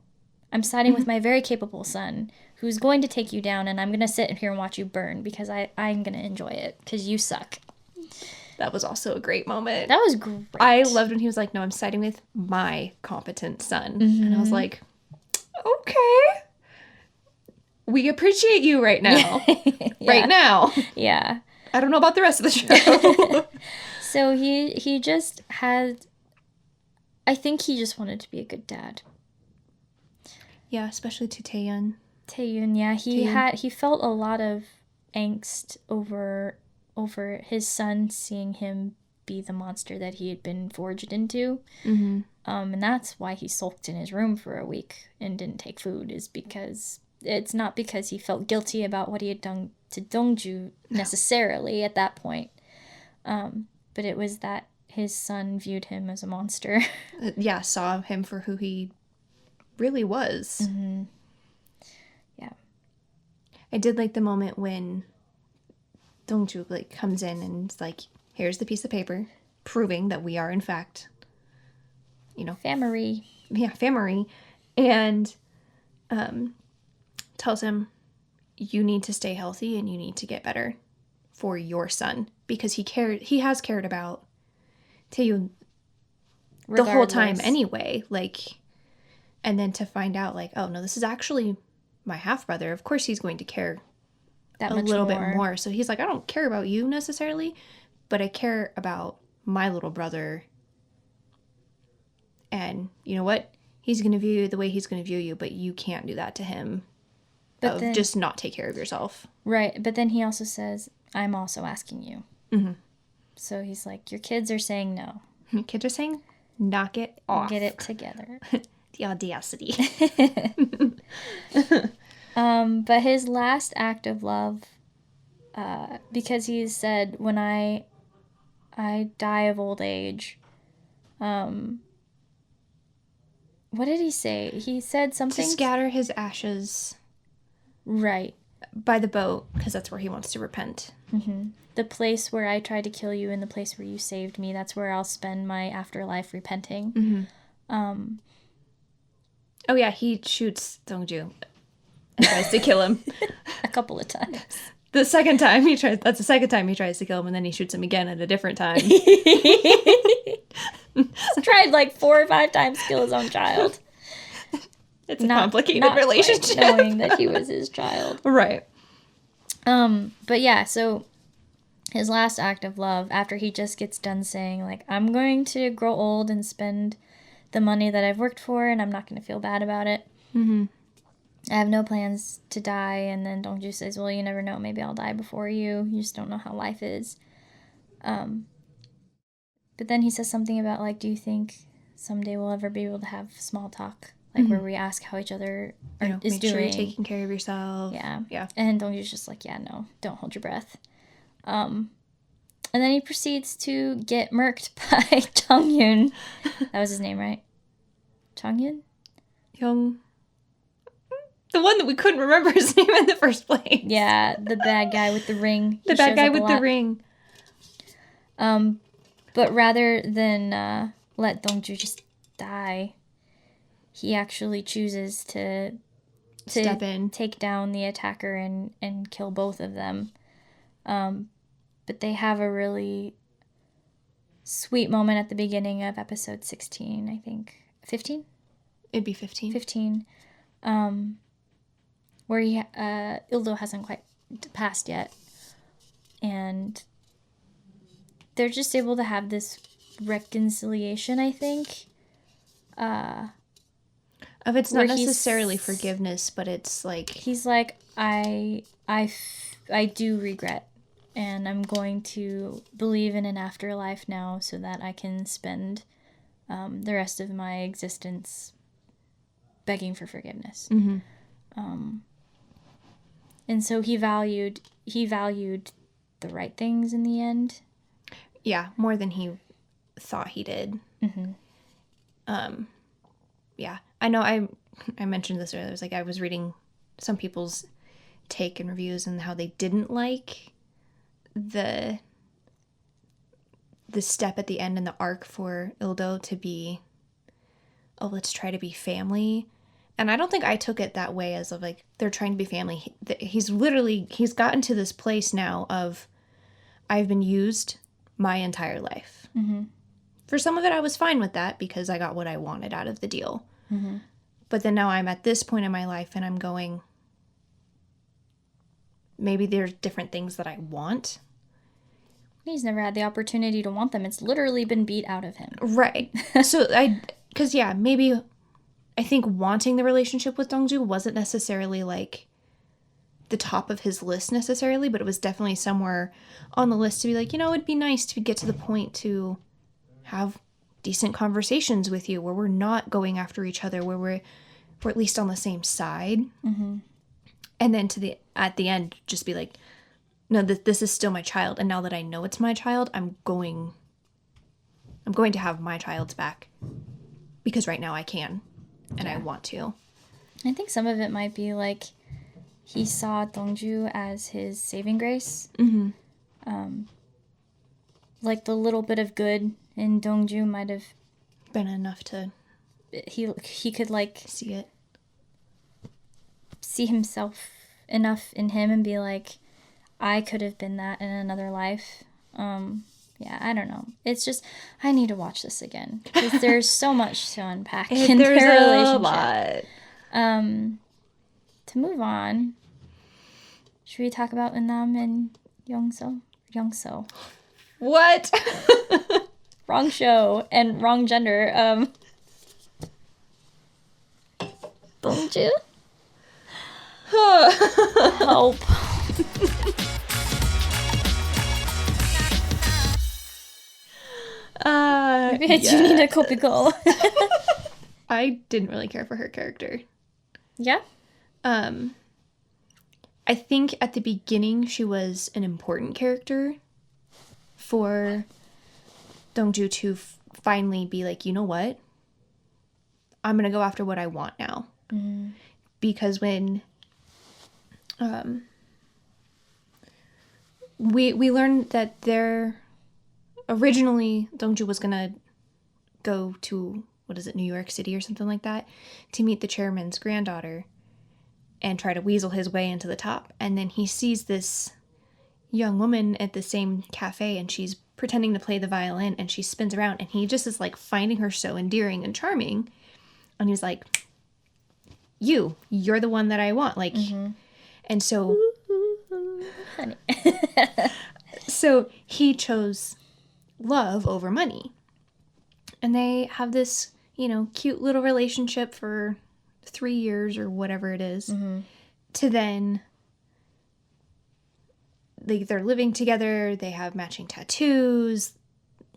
I'm siding with my very capable son, who's going to take you down, and I'm going to sit here and watch you burn, because I'm going to enjoy it, because you suck. That was also a great moment. That was great. I loved when he was like, no, I'm siding with my competent son. And I was like, okay. We appreciate you right now. Right now. Yeah. I don't know about the rest of the show. So he just had... I think he just wanted to be a good dad. Yeah, especially to TaeYoon. TaeYoon, yeah. He felt a lot of angst over his son seeing him be the monster that he had been forged into. And that's why he sulked in his room for a week and didn't take food, is because... It's not because he felt guilty about what he had done to DongJu necessarily at that point. But it was that his son viewed him as a monster. Yeah, saw him for who he really was. Yeah. I did like the moment when DongJu like comes in and is like, here's the piece of paper proving that we are in fact, Family. Yeah, family. And tells him, you need to stay healthy and you need to get better for your son, because he has cared about TaeYoon the whole time anyway, like, and then to find out like, oh no, this is actually my half brother, of course he's going to care that a much little more. bit more. So he's like, I don't care about you necessarily, but I care about my little brother, and you know what, he's going to view you the way he's going to view you, but you can't do that to him. But then, just not take care of yourself. Right. But then he also says, I'm also asking you. So he's like, your kids are saying no. Your kids are saying, knock it off. Get it together. The audacity. But his last act of love, because he said, when I die of old age, what did he say? He said something... To scatter his ashes... Right. By the boat, because that's where he wants to repent. The place where I tried to kill you and the place where you saved me, that's where I'll spend my afterlife repenting. Oh yeah, he shoots DongJu and tries to kill him. A couple of times. That's the second time he tries to kill him, and then he shoots him again at a different time. Tried like 4 or 5 times to kill his own child. It's a complicated relationship. Quite knowing that he was his child. Right. But yeah, so his last act of love, after he just gets done saying, like, I'm going to grow old and spend the money that I've worked for, and I'm not going to feel bad about it. I have no plans to die. And then DongJu says, well, you never know. Maybe I'll die before you. You just don't know how life is. But then he says something about, like, do you think someday we'll ever be able to have small talk? Like, where we ask how each other is make doing. sure you're taking care of yourself. Yeah. Yeah. And DongJu's just like, yeah, no, don't hold your breath. And then he proceeds to get murked by JongYun. That was his name, right? JongYun? The one that we couldn't remember his name in the first place. Yeah, the bad guy with the ring. The bad guy with the ring. But rather than let DongJu just die, he actually chooses to to step in. take down the attacker and kill both of them. But they have a really sweet moment at the beginning of episode 16, I think. 15? It'd be 15. 15. Where Ildo hasn't quite passed yet. And they're just able to have this reconciliation, I think. Of it's not where he's- necessarily forgiveness, but it's like... He's like, I do regret, and I'm going to believe in an afterlife now so that I can spend the rest of my existence begging for forgiveness. Mm-hmm. And so he valued the right things in the end. Yeah, more than he thought he did. Mm-hmm. Yeah, I know I mentioned this earlier. It was like I was reading some people's take and reviews and how they didn't like the step at the end in the arc for Ildo to be, oh, let's try to be family. And I don't think I took it that way as of like they're trying to be family. He's gotten to this place now of I've been used my entire life. Mm-hmm. For some of it, I was fine with that because I got what I wanted out of the deal. Mm-hmm. But then now I'm at this point in my life and I'm going, maybe there's different things that I want. He's never had the opportunity to want them. It's literally been beat out of him. Right. So maybe I think wanting the relationship with DongJu wasn't necessarily like the top of his list necessarily, but it was definitely somewhere on the list to be like, it'd be nice to get to the point to have decent conversations with you where we're not going after each other, where we're at least on the same side. Mm-hmm. And then at the end, just be like, no, this is still my child. And now that I know it's my child, I'm going to have my child's back because right now I can and I want to. I think some of it might be like he saw DongJu as his saving grace. Mm-hmm. Like the little bit of good in DongJu might have Been enough to he could like see it. see himself enough in him and be like, I could have been that in another life. Yeah, I don't know. It's just I need to watch this again because there's so much to unpack in their relationship. To move on, should we talk about EunNam and Youngso? What? Wrong show and wrong gender. DongJu? Help. Maybe I do need a Kopiko. I didn't really care for her character. Yeah? I think at the beginning she was an important character for DongJu to finally be like, you know what? I'm going to go after what I want now. Mm-hmm. Because when we learned that originally DongJu was going to go to, New York City or something like that, to meet the chairman's granddaughter and try to weasel his way into the top. And then he sees this young woman at the same cafe and she's pretending to play the violin and she spins around and he just is like finding her so endearing and charming. And he's like, you're the one that I want. Like, and so, Honey. so he chose love over money. And they have this, cute little relationship for 3 years or whatever it is. Mm-hmm. To then, they're living together. They have matching tattoos.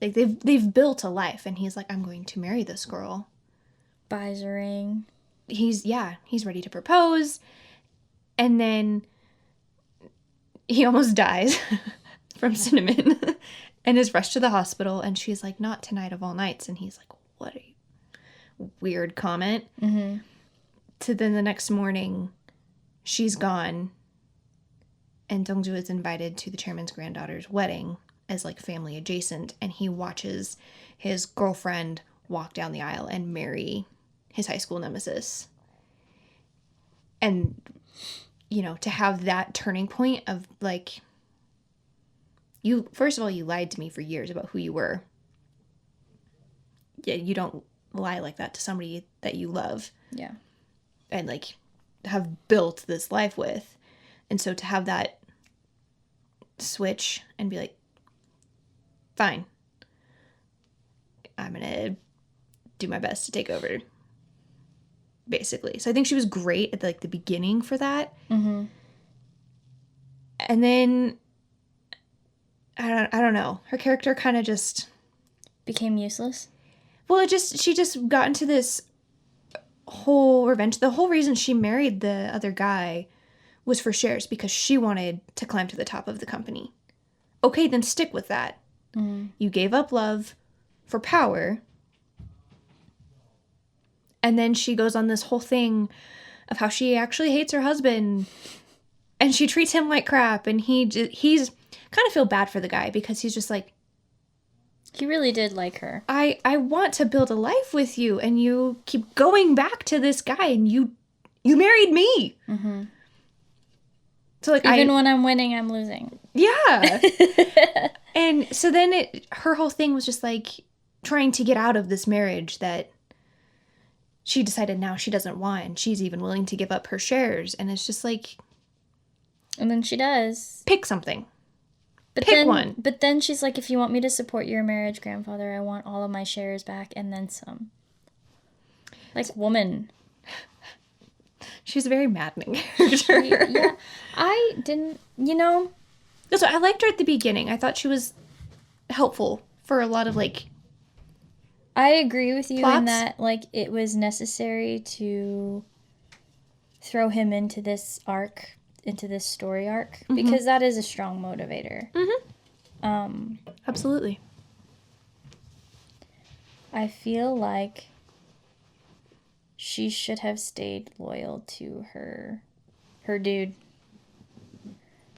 Like they've built a life. And he's like, I'm going to marry this girl. Buys a ring. He's ready to propose. And then he almost dies from cinnamon and is rushed to the hospital. And she's like, not tonight of all nights. And he's like, what a weird comment. Mm-hmm. To then the next morning, she's gone. And DongJu is invited to the chairman's granddaughter's wedding as like family adjacent. And he watches his girlfriend walk down the aisle and marry his high school nemesis. And, you know, to have that turning point of like, you, first of all, you lied to me for years about who you were. Yeah, you don't lie like that to somebody that you love. Yeah. And like have built this life with. And so to have that switch and be like, fine, I'm gonna do my best to take over, basically. So I think she was great at like the beginning for that. Mm-hmm. And then I don't know, her character kind of just Became useless. well, she just got into this whole revenge. The whole reason she married the other guy was for shares, because she wanted to climb to the top of the company. Okay, then stick with that. Mm. You gave up love for power. And then she goes on this whole thing of how she actually hates her husband. And she treats him like crap. And he's kind of feel bad for the guy, because he's just like, He really did like her. I want to build a life with you, and you keep going back to this guy, and you married me. Mm-hmm. So like, Even when I'm winning, I'm losing. yeah. And so then her whole thing was just like trying to get out of this marriage that she decided now she doesn't want, and she's even willing to give up her shares. And it's just like, And then she does. pick something. But Pick then, one. But then she's like, if you want me to support your marriage, grandfather, I want all of my shares back and then some. Like, woman. She's a very maddening character. Yeah. I didn't, So I liked her at the beginning. I thought she was helpful for a lot of like, I agree with you in Plots? that, like, it was necessary to throw him into this arc, into this story arc, because that is a strong motivator. absolutely. I feel like she should have stayed loyal to her dude.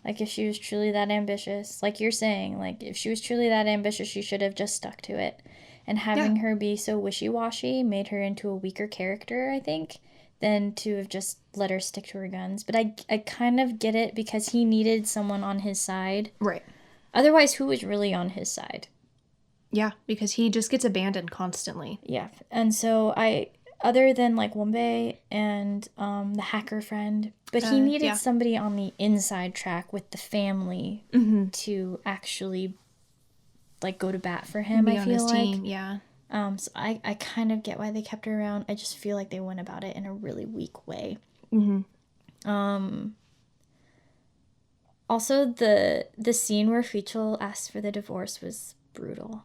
Like, if she was truly that ambitious, like you're saying, like, if she was truly that ambitious, she should have just stuck to it. And having her be so wishy-washy made her into a weaker character, I think, than to have just let her stick to her guns. But I kind of get it, because he needed someone on his side. Right. Otherwise, who was really on his side? Yeah, because he just gets abandoned constantly. Yeah. And so other than like Wombe and the hacker friend, but he needed somebody on the inside track with the family to actually like go to bat for him. I feel like team. Yeah. So I kind of get why they kept her around. I just feel like they went about it in a really weak way. Also, the scene where HuiCheol asked for the divorce was brutal.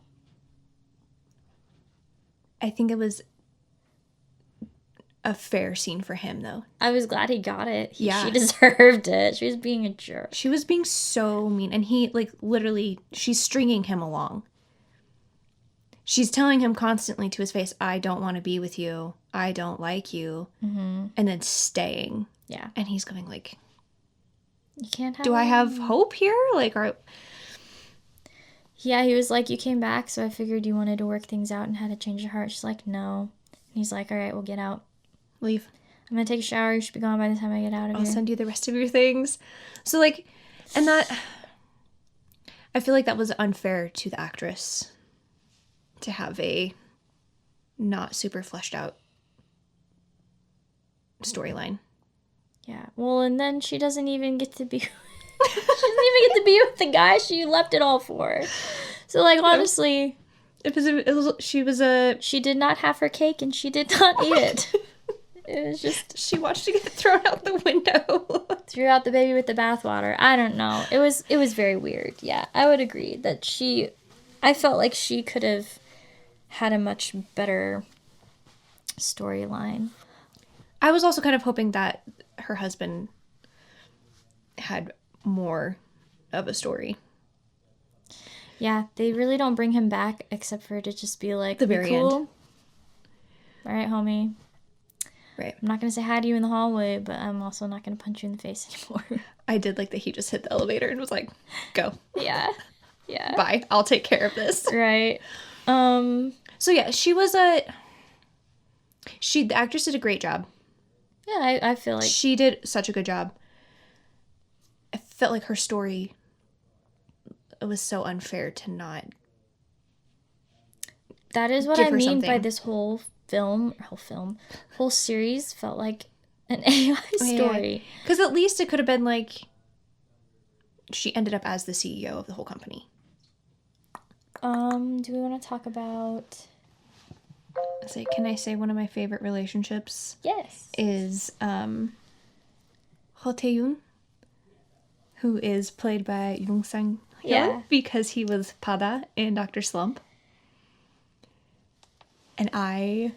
I think it was a fair scene for him, though. I was glad he got it. She Yeah. deserved it. She was being a jerk. She was being so mean. And he, like, literally, she's stringing him along. She's telling him constantly to his face, I don't want to be with you. I don't like you. And then staying. Yeah. And he's going, like, You can't have do I have hope here? Like, Yeah, he was like, you came back, so I figured you wanted to work things out and had to change your heart. She's like, no. And he's like, all right, we'll get out. leave. I'm going to take a shower. You should be gone by the time I get out of I'll here. send you the rest of your things. So, like, and that, I feel like that was unfair to the actress to have a not super fleshed out storyline. Yeah. Well, and then she doesn't even get to be... she doesn't even get to be with the guy she left it all for. So, like, honestly... She did not have her cake, and she did not eat it. It was just... She watched it get thrown out the window. Threw out the baby with the bathwater. I don't know. It was very weird. Yeah, I would agree that I felt like she could have had a much better storyline. I was also kind of hoping that her husband had more of a story. Yeah, they really don't bring him back except for to just be like, The very cool? end. All right, homie. Right. I'm not going to say hi to you in the hallway, but I'm also not going to punch you in the face anymore. I did like that he just hit the elevator and was like, go. Yeah. Yeah. Bye. I'll take care of this. Right. So yeah, the actress did a great job. Yeah, I feel like she did such a good job. I felt like her story, it was so unfair to not that is what give I her mean by something. this whole series felt like an AI story. Because at least it could have been like she ended up as the CEO of the whole company. Do we want to talk about? Can I say one of my favorite relationships? Yes. Is TaeYoon, who is played by Yoon Sang-hyun, Yeah. because he was Pada in Dr. Slump. And I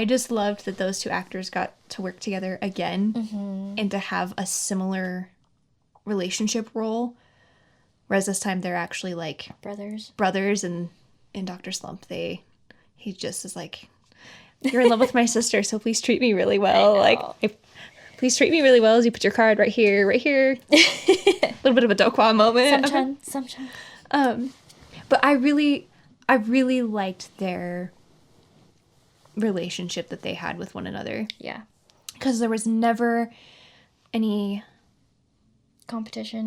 just loved that those two actors got to work together again and to have a similar relationship role. Whereas this time they're actually like brothers, and in Dr. Slump he just is like, you're in love with my sister, so please treat me really well. Like, please treat me really well as you put your card right here. A little bit of a Dokwa moment. Samchan. But I really liked their relationship that they had with one another. Yeah. Because there was never any competition.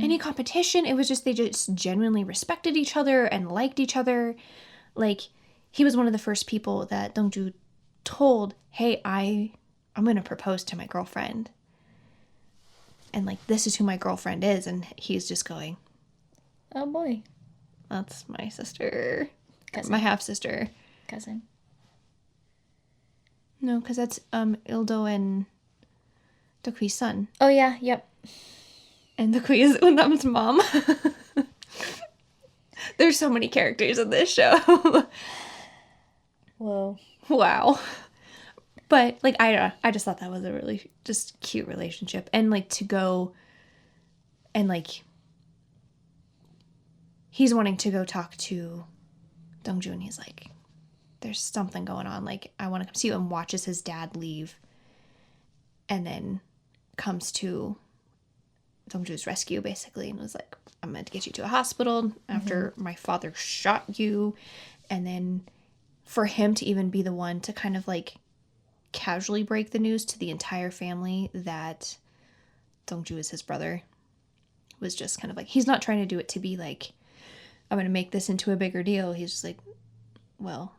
It was just, they just genuinely respected each other and liked each other. Like, he was one of the first people that DongJu told, hey, I'm going to propose to my girlfriend. And, like, this is who my girlfriend is. And he's just going, oh, boy. That's my sister. Cousin. My half-sister. Cousin. No, because that's Ildo and Dokui's son. Oh, yeah. Yep. And Dokui is EunNam's mom. There's so many characters in this show. Whoa. Wow. But, like, I just thought that was a really just cute relationship. And, like, to go and, like, he's wanting to go talk to DongJu, and he's like, there's something going on. Like, I want to come see you, and watches his dad leave. And then comes to DongJu's rescue, basically, and was like, I'm going to get you to a hospital after my father shot you. And then for him to even be the one to kind of, like, casually break the news to the entire family that DongJu is his brother was just kind of like, he's not trying to do it to be like, I'm going to make this into a bigger deal. He's just like, well,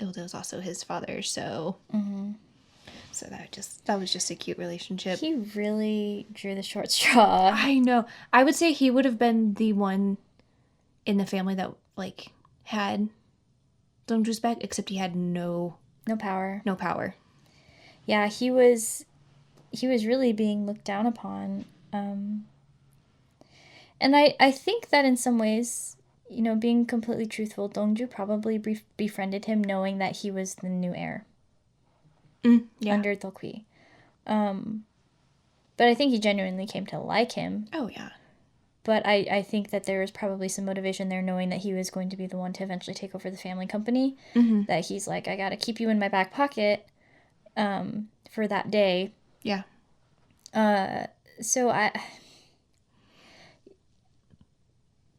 Ildo's also his father, so... So that was just a cute relationship. He really drew the short straw. I know. I would say he would have been the one in the family that, like, had DongJu's back, except he had no power. No power. Yeah, he was really being looked down upon. And I think that in some ways, you know, being completely truthful, DongJu probably befriended him knowing that he was the new heir. Yeah. Under Dokui. But I think he genuinely came to like him. Oh, yeah. But I think that there was probably some motivation there knowing that he was going to be the one to eventually take over the family company. That he's like, I gotta keep you in my back pocket for that day. Yeah. So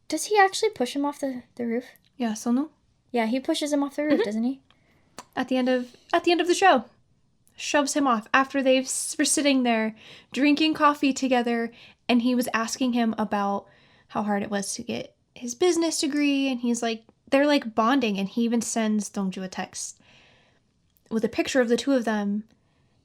does he actually push him off the roof? Yeah, SeonU? Yeah, he pushes him off the roof, doesn't he? At the end of the show. Shoves him off after they were sitting there drinking coffee together, and he was asking him about how hard it was to get his business degree, and he's like, they're like bonding, and he even sends DongJu a text with a picture of the two of them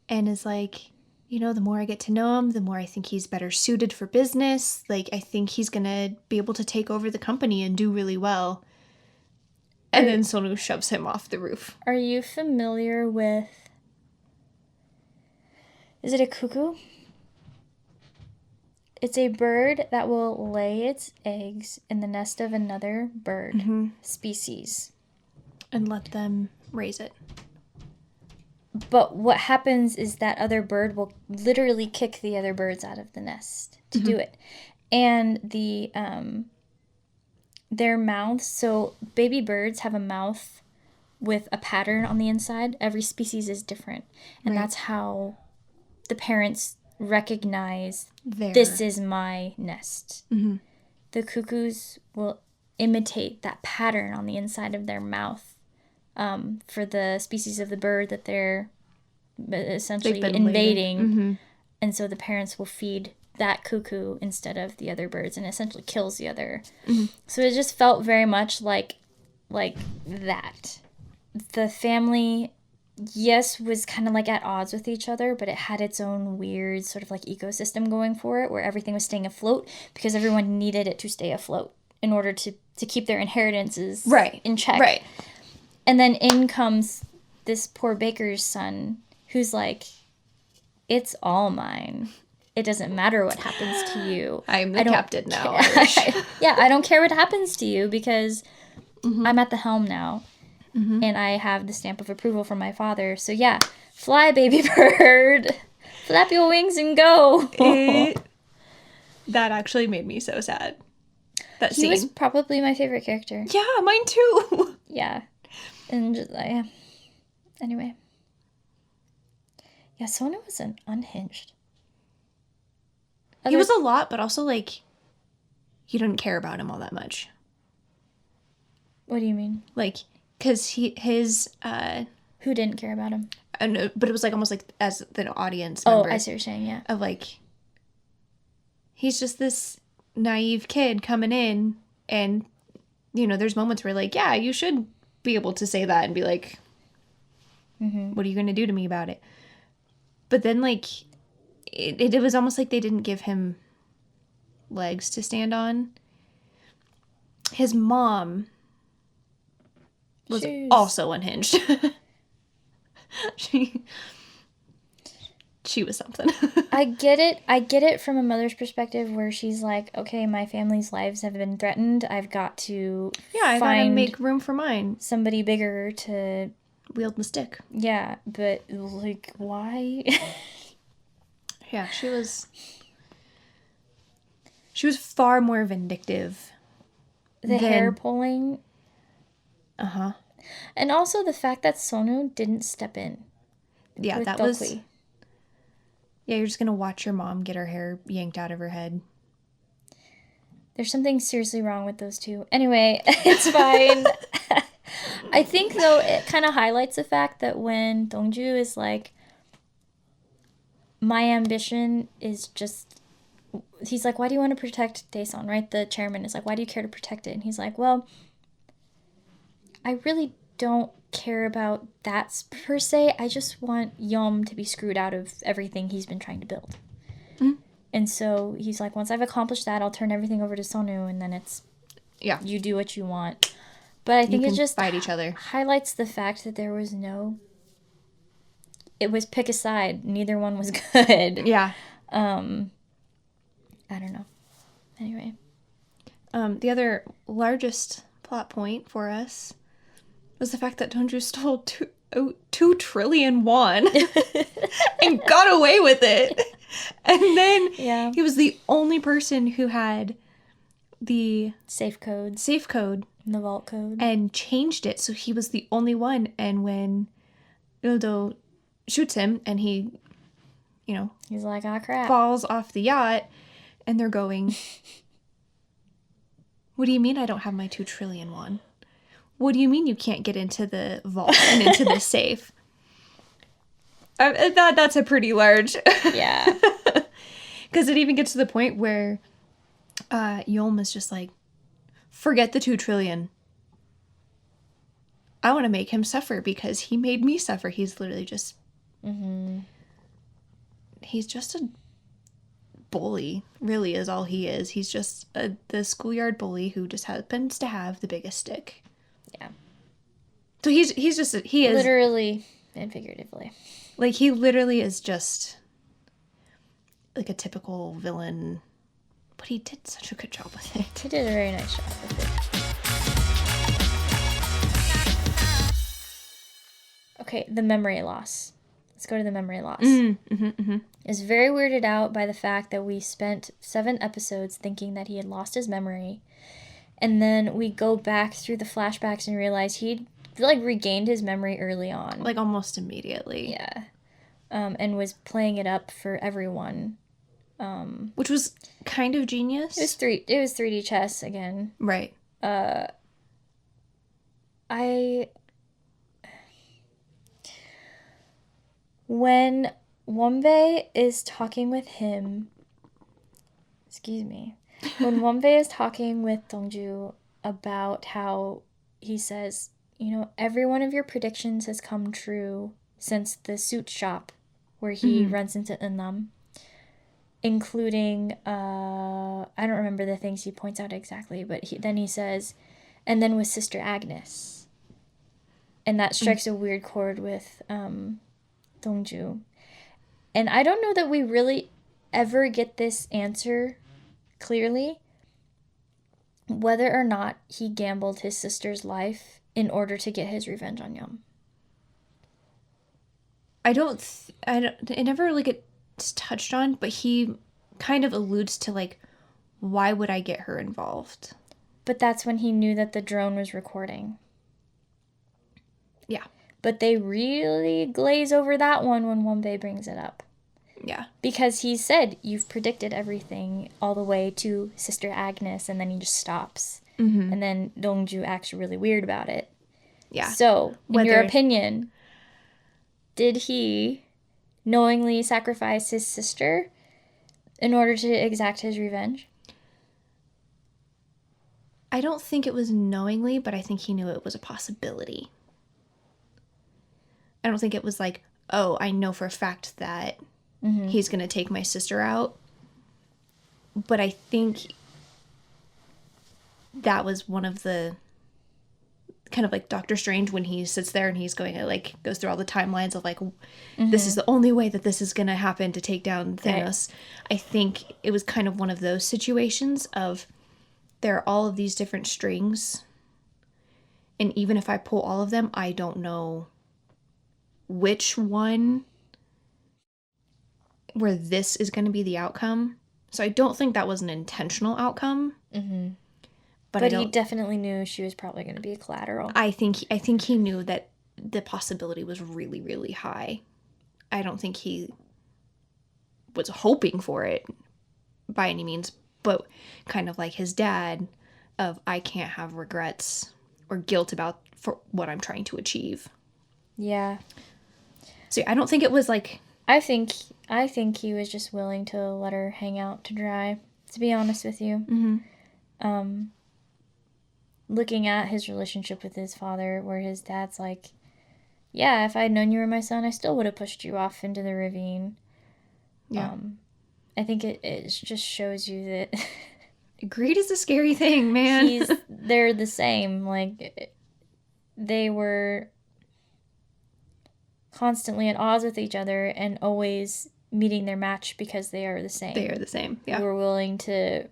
and is like, you know, the more I get to know him, the more I think he's better suited for business. Like, I think he's gonna be able to take over the company and do really well. And then SeonU shoves him off the roof. Are you familiar with... Is it a cuckoo? It's a bird that will lay its eggs in the nest of another bird species. And let them raise it. But what happens is that other bird will literally kick the other birds out of the nest to do it. And their mouths, so baby birds have a mouth with a pattern on the inside. Every species is different. And that's how the parents recognize this is my nest. The cuckoos will imitate that pattern on the inside of their mouth for the species of the bird that they're essentially been invading. Mm-hmm. And so the parents will feed that cuckoo instead of the other birds and essentially kills the other. Mm-hmm. So it just felt very much like that. The family, yes, was kind of like at odds with each other, but it had its own weird sort of like ecosystem going for it where everything was staying afloat because everyone needed it to stay afloat in order to keep their inheritances in check. Right. And then in comes this poor baker's son who's like, it's all mine. It doesn't matter what happens to you. I'm the captain now. Yeah, I don't care what happens to you because I'm at the helm now. Mm-hmm. And I have the stamp of approval from my father. So yeah, fly, baby bird. Flap your wings and go. That actually made me so sad. That He scene. was probably my favorite character. Yeah, mine too. Yeah. And just, yeah. Anyway. Yeah, SeonU was an unhinged. He was a lot, but also, like, you didn't care about him all that much. What do you mean? Like, because his... Who didn't care about him? But it was, like, almost like as the audience member. Oh, I see what you're saying, yeah. Of, like, he's just this naive kid coming in, and, you know, there's moments where, like, yeah, you should be able to say that and be like, what are you going to do to me about it? But then, like... It was almost like they didn't give him legs to stand on. His mom was also unhinged. She was something. I get it from a mother's perspective where she's like, okay, my family's lives have been threatened. I've got to I gotta make room for mine. Somebody bigger to wield the stick. Yeah, but like, why? Yeah, she was far more vindictive. The hair pulling. Uh-huh. And also the fact that SeonU didn't step in. Yeah, that was... Yeah, you're just going to watch your mom get her hair yanked out of her head. There's something seriously wrong with those two. Anyway, it's fine. I think, though, it kind of highlights the fact that when DongJu is like, my ambition is just... He's like, why do you want to protect Daesun, right? The chairman is like, why do you care to protect it? And he's like, well, I really don't care about that per se. I just want Yum to be screwed out of everything he's been trying to build. Mm-hmm. And so he's like, once I've accomplished that, I'll turn everything over to SeonU, and then it's... Yeah. You do what you want. But I think it just fight each other. Highlights the fact that there was no... It was pick a side. Neither one was good. Yeah. I don't know. Anyway. The other largest plot point for us was the fact that DongJu stole 2 trillion won and got away with it. And then he was the only person who had the safe code. The vault code. And changed it, so he was the only one. And when Ildo shoots him and he, you know, he's like, ah, crap, falls off the yacht, and they're going, what do you mean I don't have my 2 trillion won? What do you mean you can't get into the vault and into the safe? That's a pretty large... Yeah. Because it even gets to the point where Yulm is just like, forget the 2 trillion. I want to make him suffer because he made me suffer. He's literally just... Mm-hmm. He's just a bully, really, is all he is. He's just the schoolyard bully who just happens to have the biggest stick. Yeah. So he is literally and figuratively. Like, he literally is just like a typical villain, but he did such a good job with it. He did a very nice job with it. Okay, the memory loss. Let's go to the memory loss. Is very weirded out by the fact that we spent 7 episodes thinking that he had lost his memory. And then we go back through the flashbacks and realize he'd, like, regained his memory early on. Like, almost immediately. Yeah. And was playing it up for everyone. Which was kind of genius. It was 3D chess again. Right. When Wonbae is talking with him, when Wonbae is talking with DongJu about how he says, every one of your predictions has come true since the suit shop where he runs into EunNam, including, I don't remember the things he points out exactly, but then he says, and then with Sister Agnes. And that strikes a weird chord with DongJu. And I don't know that we really ever get this answer clearly, whether or not he gambled his sister's life in order to get his revenge on Yeom. It never really gets touched on, but he kind of alludes to, like, why would I get her involved? But that's when he knew that the drone was recording. Yeah. But they really glaze over that one when Wonbae brings it up. Yeah. Because he said, you've predicted everything all the way to Sister Agnes, and then he just stops. Mm-hmm. And then DongJu acts really weird about it. Yeah. So, in your opinion, did he knowingly sacrifice his sister in order to exact his revenge? I don't think it was knowingly, but I think he knew it was a possibility. I don't think it was like, oh, I know for a fact that he's going to take my sister out. But I think that was one of the kind of like Doctor Strange when he sits there and he's going, like, goes through all the timelines of like, this is the only way that this is going to happen to take down Thanos. Right. I think it was kind of one of those situations of there are all of these different strings. And even if I pull all of them, I don't know which one where this is going to be the outcome. So I don't think that was an intentional outcome. Mm-hmm. But he definitely knew she was probably going to be a collateral. I think he knew that the possibility was really, really high. I don't think he was hoping for it by any means, but kind of like his dad of I can't have regrets or guilt for what I'm trying to achieve. Yeah. So I don't think it was like... I think he was just willing to let her hang out to dry, to be honest with you. Mm-hmm. Looking at his relationship with his father, where his dad's like, yeah, if I'd known you were my son, I still would have pushed you off into the ravine. Yeah. I think it just shows you that... Greed is a scary thing, man. They're the same. Like, they were constantly at odds with each other and always meeting their match because they are the same. They are the same, yeah. They were willing to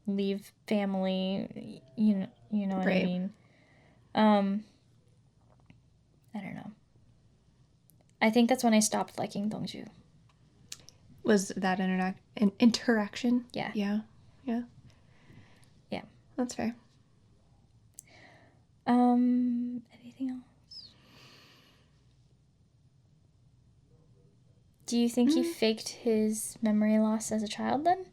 leave family, you know what I mean? I don't know. I think that's when I stopped liking DongJu. Was that interaction? Yeah. Yeah. Yeah. Yeah. That's fair. Anything else? Do you think he faked his memory loss as a child then?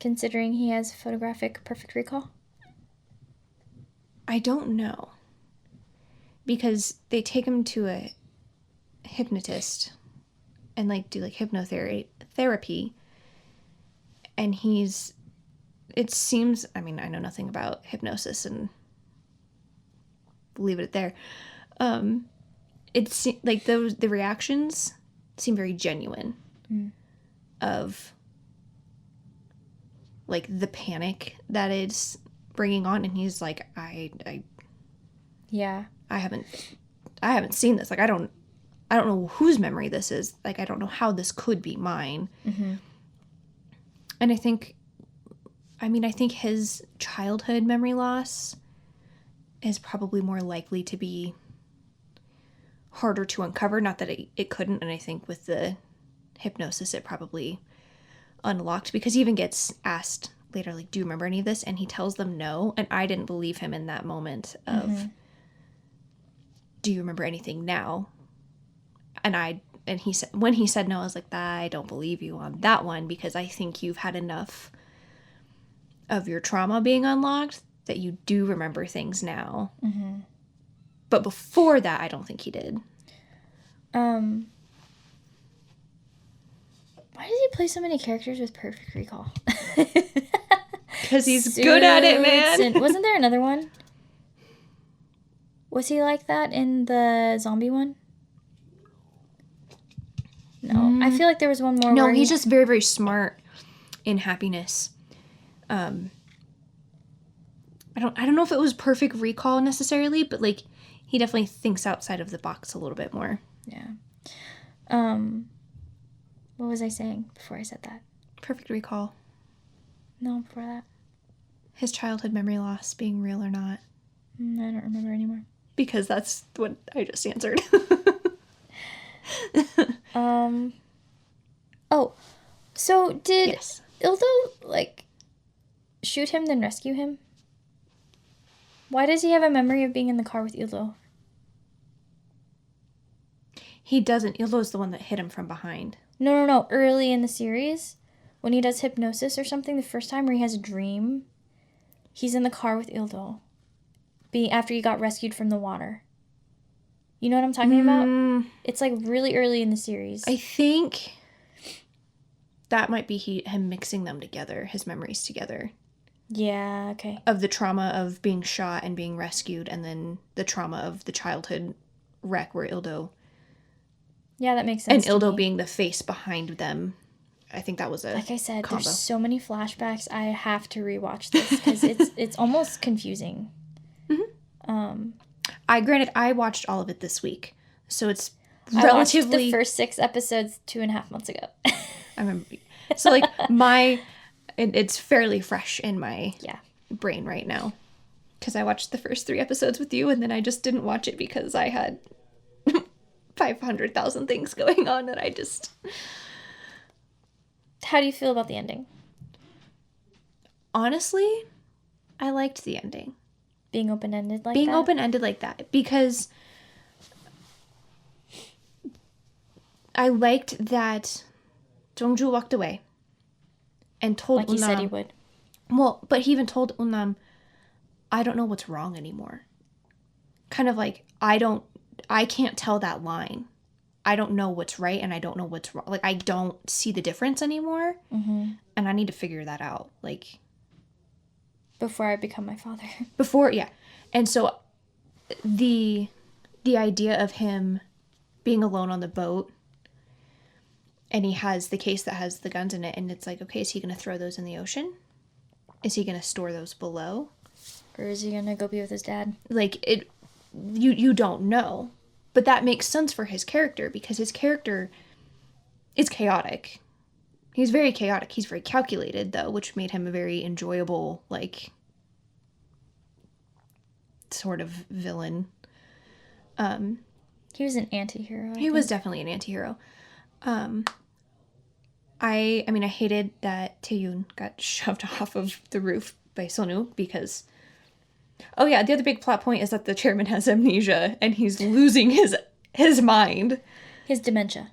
Considering he has photographic perfect recall? I don't know. Because they take him to a hypnotist and like do like hypnotherapy. And it seems, I mean, I know nothing about hypnosis and leave it there. It's like the reactions seem very genuine of like the panic that it's bringing on, and he's like, I haven't seen this. Like I don't know whose memory this is. Like I don't know how this could be mine. Mm-hmm. And I think his childhood memory loss is probably more likely to be harder to uncover. Not that it couldn't, and I think with the hypnosis it probably unlocked, because he even gets asked later, like, do you remember any of this? And he tells them no, and I didn't believe him in that moment of do you remember anything now? And he said, when he said no, I was like, I don't believe you on that one, because I think you've had enough of your trauma being unlocked that you do remember things now. Mm-hmm. But before that, I don't think he did. Why does he play so many characters with perfect recall? Because he's good at it, man. Wasn't there another one? Was he like that in the zombie one? No. I feel like there was one more. No, he's just very, very smart in Happiness. I don't know if it was perfect recall necessarily, but like he definitely thinks outside of the box a little bit more. Yeah. What was I saying before I said that? Perfect recall. No, before that. His childhood memory loss being real or not. I don't remember anymore. Because that's what I just answered. Oh, so did Yes. Ildo, like, shoot him then rescue him? Why does he have a memory of being in the car with Ildo? He doesn't. Ildo's the one that hit him from behind. No. Early in the series, when he does hypnosis or something, the first time where he has a dream, he's in the car with Ildo. After he got rescued from the water. You know what I'm talking about? It's like really early in the series. I think that might be him mixing them together, his memories together. Yeah, okay. Of the trauma of being shot and being rescued, and then the trauma of the childhood wreck where Ildo... Yeah, that makes sense. And Ildo being the face behind them. I think that was a Like I said, combo. there's so many flashbacks. I have to rewatch this because it's almost confusing. I watched all of it this week, so it's I relatively... watched the first 6 episodes 2.5 months ago. I remember. So like it's fairly fresh in my brain right now, because I watched the first 3 episodes with you, and then I just didn't watch it because I had 500,000 things going on that I just... How do you feel about the ending? Honestly, I liked the ending. Being open-ended like that? Being open-ended like that, because I liked that DongJu walked away and told like he said he would. Well, but he even told EunNam, I don't know what's wrong anymore. Kind of like, I can't tell that line. I don't know what's right and I don't know what's wrong. Like, I don't see the difference anymore. And I need to figure that out. Like... Before I become my father. Before, yeah. And so the idea of him being alone on the boat, and he has the case that has the guns in it, and it's like, okay, is he going to throw those in the ocean? Is he going to store those below? Or is he going to go be with his dad? Like, you don't know. But that makes sense for his character, because his character is chaotic. He's very chaotic. He's very calculated, though, which made him a very enjoyable, like, sort of villain. He was an anti-hero. He was definitely an anti-hero. I mean, I hated that TaeYoon got shoved off of the roof by SeonU because... Oh, yeah, the other big plot point is that the chairman has amnesia, and he's losing his mind. His dementia.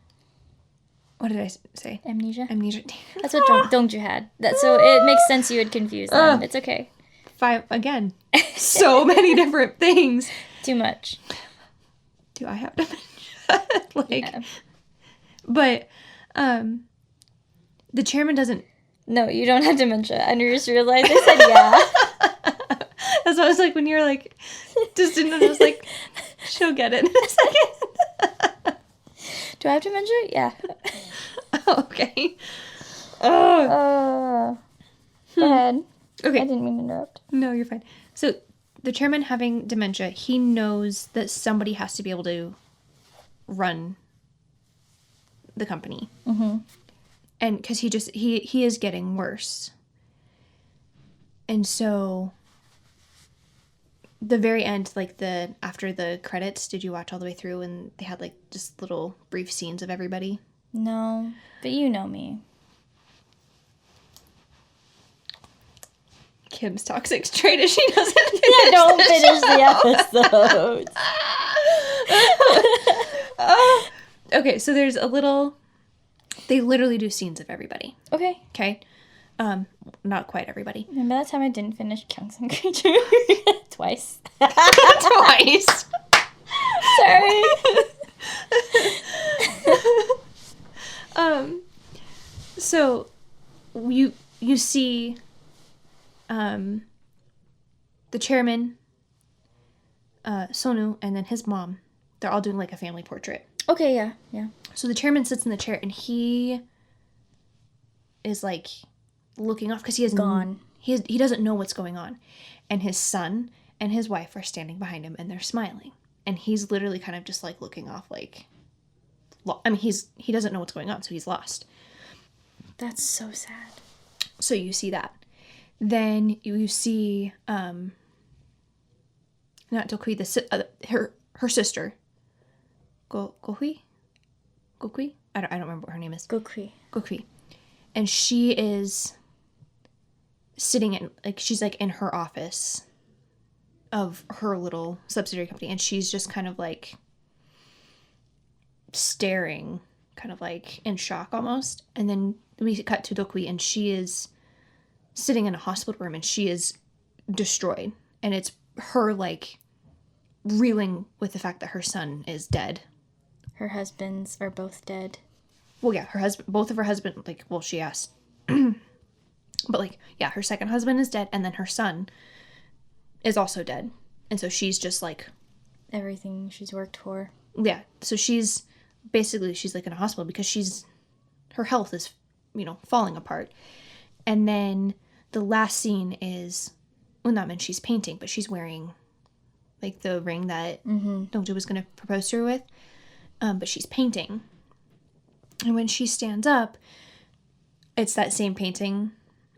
What did I say? Amnesia? Amnesia. That's what DongJu had. So it makes sense you would confuse them. It's okay. 5, again. So many different things. Too much. Do I have dementia? Yeah. But, the chairman doesn't... No, you don't have dementia. And you just realized I said yeah. That's what I was like, when you're like, just didn't know, I was like, she'll get it in a second. Do I have dementia? Yeah. Okay. Oh. Go ahead. Okay. I didn't mean to interrupt. No, you're fine. So, the chairman having dementia, he knows that somebody has to be able to run the company. And because he is getting worse. And so, the very end, like after the credits, did you watch all the way through and they had like just little brief scenes of everybody? No, but you know me. Kim's toxic trait is she doesn't finish Don't the finish show. the episodes. Okay, so there's a little... They literally do scenes of everybody. Okay. Okay? Not quite everybody. Remember that time I didn't finish Kyungsung Creature? Twice. Twice. Sorry. So you see the chairman, SeonU, and then his mom. They're all doing like a family portrait. Okay, yeah, yeah. So the chairman sits in the chair and he is like looking off because he has Gone. He doesn't know what's going on, and his son and his wife are standing behind him and they're smiling, and he's literally kind of just like looking off, like, I mean, he doesn't know what's going on, so he's lost. That's so sad. So you see that. Then you see not Dokui, her sister, Gokui. I don't remember what her name is. Gokui. And she is sitting in, like, she's like in her office of her little subsidiary company, and she's just kind of like staring, kind of like in shock almost. And then we cut to Dokui, and she is sitting in a hospital room, and she is destroyed, and it's her like reeling with the fact that her son is dead. Her husbands are both dead. Well, yeah, both of her husband, like, well, she asked, but like, yeah, her second husband is dead, and then her son is also dead, and so she's just like Everything she's worked for. Yeah, so she's like in a hospital because her health is, falling apart. And then the last scene is UenNam, and she's painting, but she's wearing like the ring that DongJu was going to propose to her with, but she's painting. And when she stands up, it's that same painting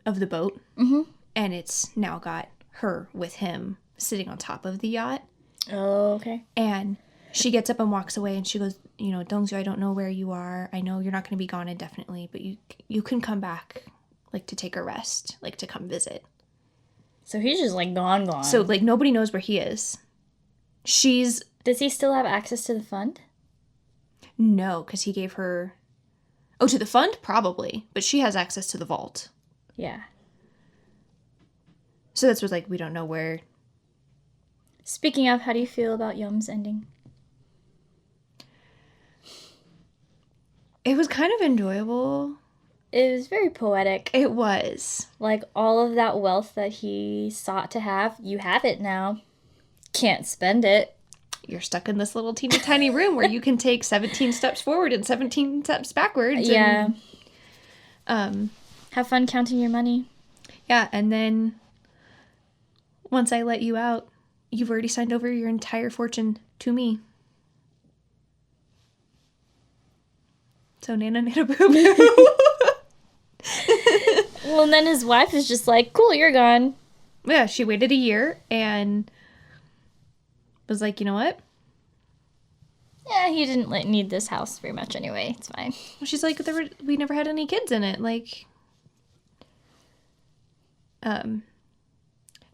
of the boat, and it's now got her with him sitting on top of the yacht. Oh, okay. And she gets up and walks away, and she goes, DongJu, I don't know where you are. I know you're not going to be gone indefinitely, but you can come back, like, to take a rest, like, to come visit. So he's just, like, gone. So, like, nobody knows where he is. Does he still have access to the fund? No, because he gave her... Oh, to the fund? Probably. But she has access to the vault. Yeah. So that's what, like, we don't know where... Speaking of, how do you feel about Yum's ending? It was kind of enjoyable. It was very poetic. It was. Like, all of that wealth that he sought to have, you have it now. Can't spend it. You're stuck in this little teeny tiny room where you can take 17 steps forward and 17 steps backwards. Yeah. And, have fun counting your money. Yeah, and then once I let you out, you've already signed over your entire fortune to me. So nana boo boo. Well, and then his wife is just like, cool, you're gone. Yeah, she waited a year and was like, you know what? Yeah, he didn't need this house very much anyway. It's fine. Well, she's like, we never had any kids in it. Like,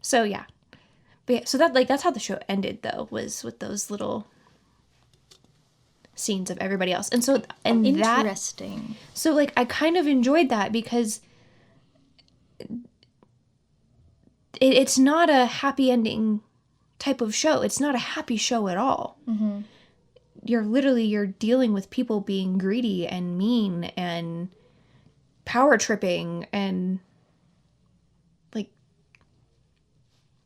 so yeah. But yeah, so that's how the show ended, though, was with those little scenes of everybody else. And so, and Interesting. So, like, I kind of enjoyed that because it's not a happy ending type of show. It's not a happy show at all. Mm-hmm. You're dealing with people being greedy and mean and power tripping, and like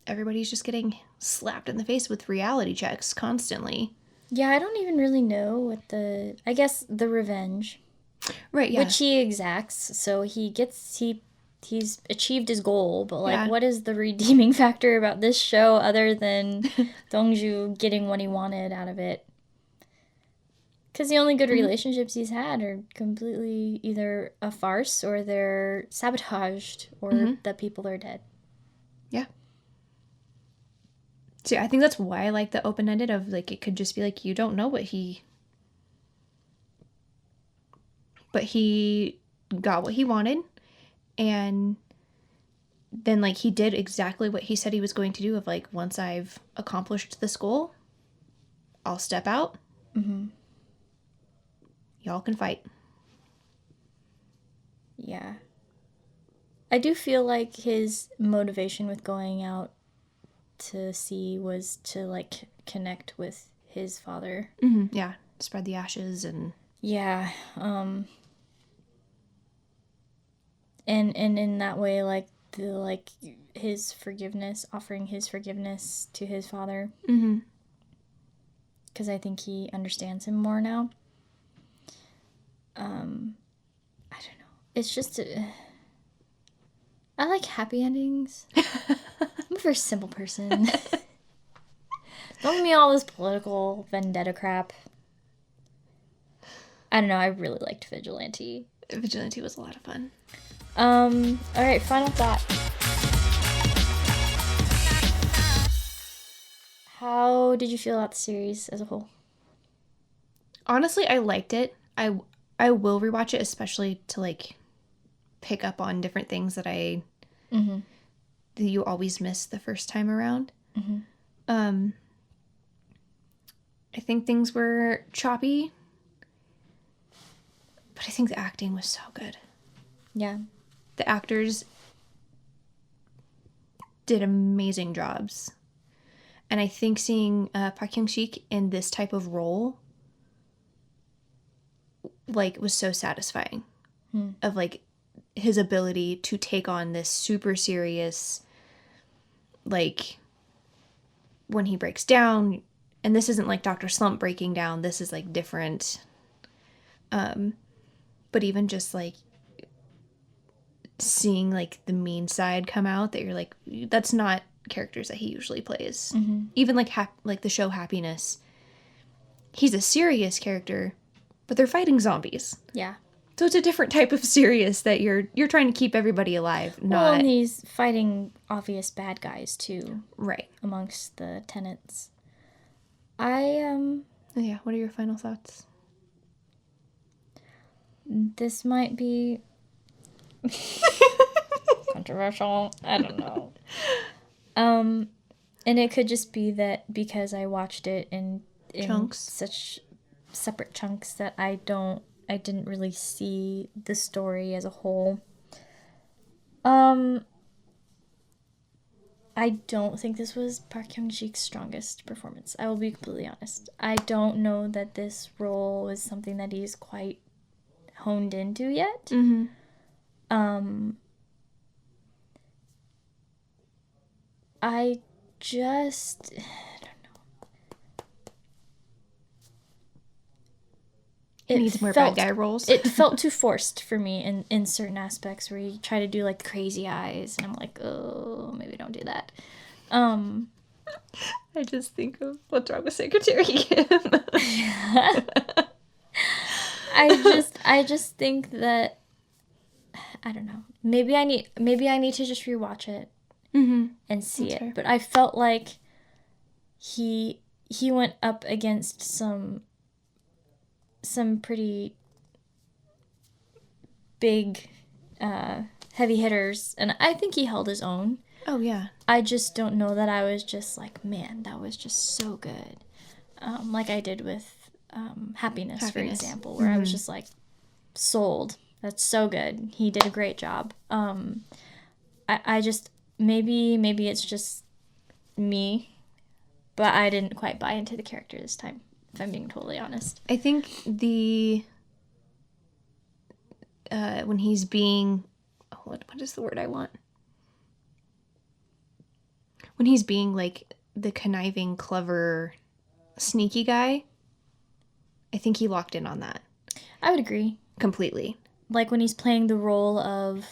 everybody's just getting slapped in the face with reality checks constantly. Yeah, I don't even really know what I guess the revenge. Right, yeah. Which he exacts, so he's achieved his goal, but like, Yeah. What is the redeeming factor about this show other than DongJu getting what he wanted out of it? Because the only good relationships he's had are completely either a farce or they're sabotaged or that people are dead. Yeah. See, I think that's why I like the open-ended of, like, it could just be like, you don't know but he got what he wanted, and then, like, he did exactly what he said he was going to do of, like, once I've accomplished this goal, I'll step out. Mm-hmm. Y'all can fight. Yeah. I do feel like his motivation with going out to sea was to, like, connect with his father. Mm-hmm. Yeah, spread the ashes and... Yeah. And in that way, like, his forgiveness, offering his forgiveness to his father. Mm-hmm. Because I think he understands him more now. I don't know. It's just... I like happy endings. I'm a very simple person. Don't give me all this political vendetta crap. I don't know. I really liked Vigilante. Vigilante was a lot of fun. All right, final thought. How did you feel about the series as a whole? Honestly, I liked it. I will rewatch it, especially to like pick up on different things that that you always miss the first time around. I think things were choppy, but I think the acting was so good. Yeah. The actors did amazing jobs. And I think seeing Park Hyung-sik in this type of role like was so satisfying. Of like his ability to take on this super serious, like when he breaks down, and this isn't like Dr. Slump breaking down, this is like different. But even just like seeing like the mean side come out, that you're like, that's not characters that he usually plays. Even like like the show Happiness, he's a serious character, but they're fighting zombies. Yeah. So it's a different type of serious that you're trying to keep everybody alive. Not Well, and he's fighting obvious bad guys too. Right. Amongst the tenants. Yeah, what are your final thoughts? This might be controversial. I don't know. And it could just be that because I watched it in Chunks. such separate chunks that I didn't really see the story as a whole. I don't think this was Park Hyung-sik's strongest performance. I will be completely honest. I don't know that this role is something that he's quite honed into yet. I don't know. It needs more bad guy roles. It felt too forced for me in certain aspects where you try to do like crazy eyes, and I'm like, oh, maybe don't do that. I just think of What's Wrong with Secretary Kim. I just think that I don't know. Maybe I need to just rewatch it and see it. Fair. But I felt like he went up against some pretty big heavy hitters, and I think he held his own. Oh yeah. I just don't know that I was just like, man, that was just so good. Like I did with Happiness, for example, where I was just like, sold. That's so good. He did a great job. I just, maybe it's just me, but I didn't quite buy into the character this time, if I'm being totally honest. I think when he's being, what is the word I want? When he's being like the conniving, clever, sneaky guy, I think he locked in on that. I would agree. Completely. Like when he's playing the role of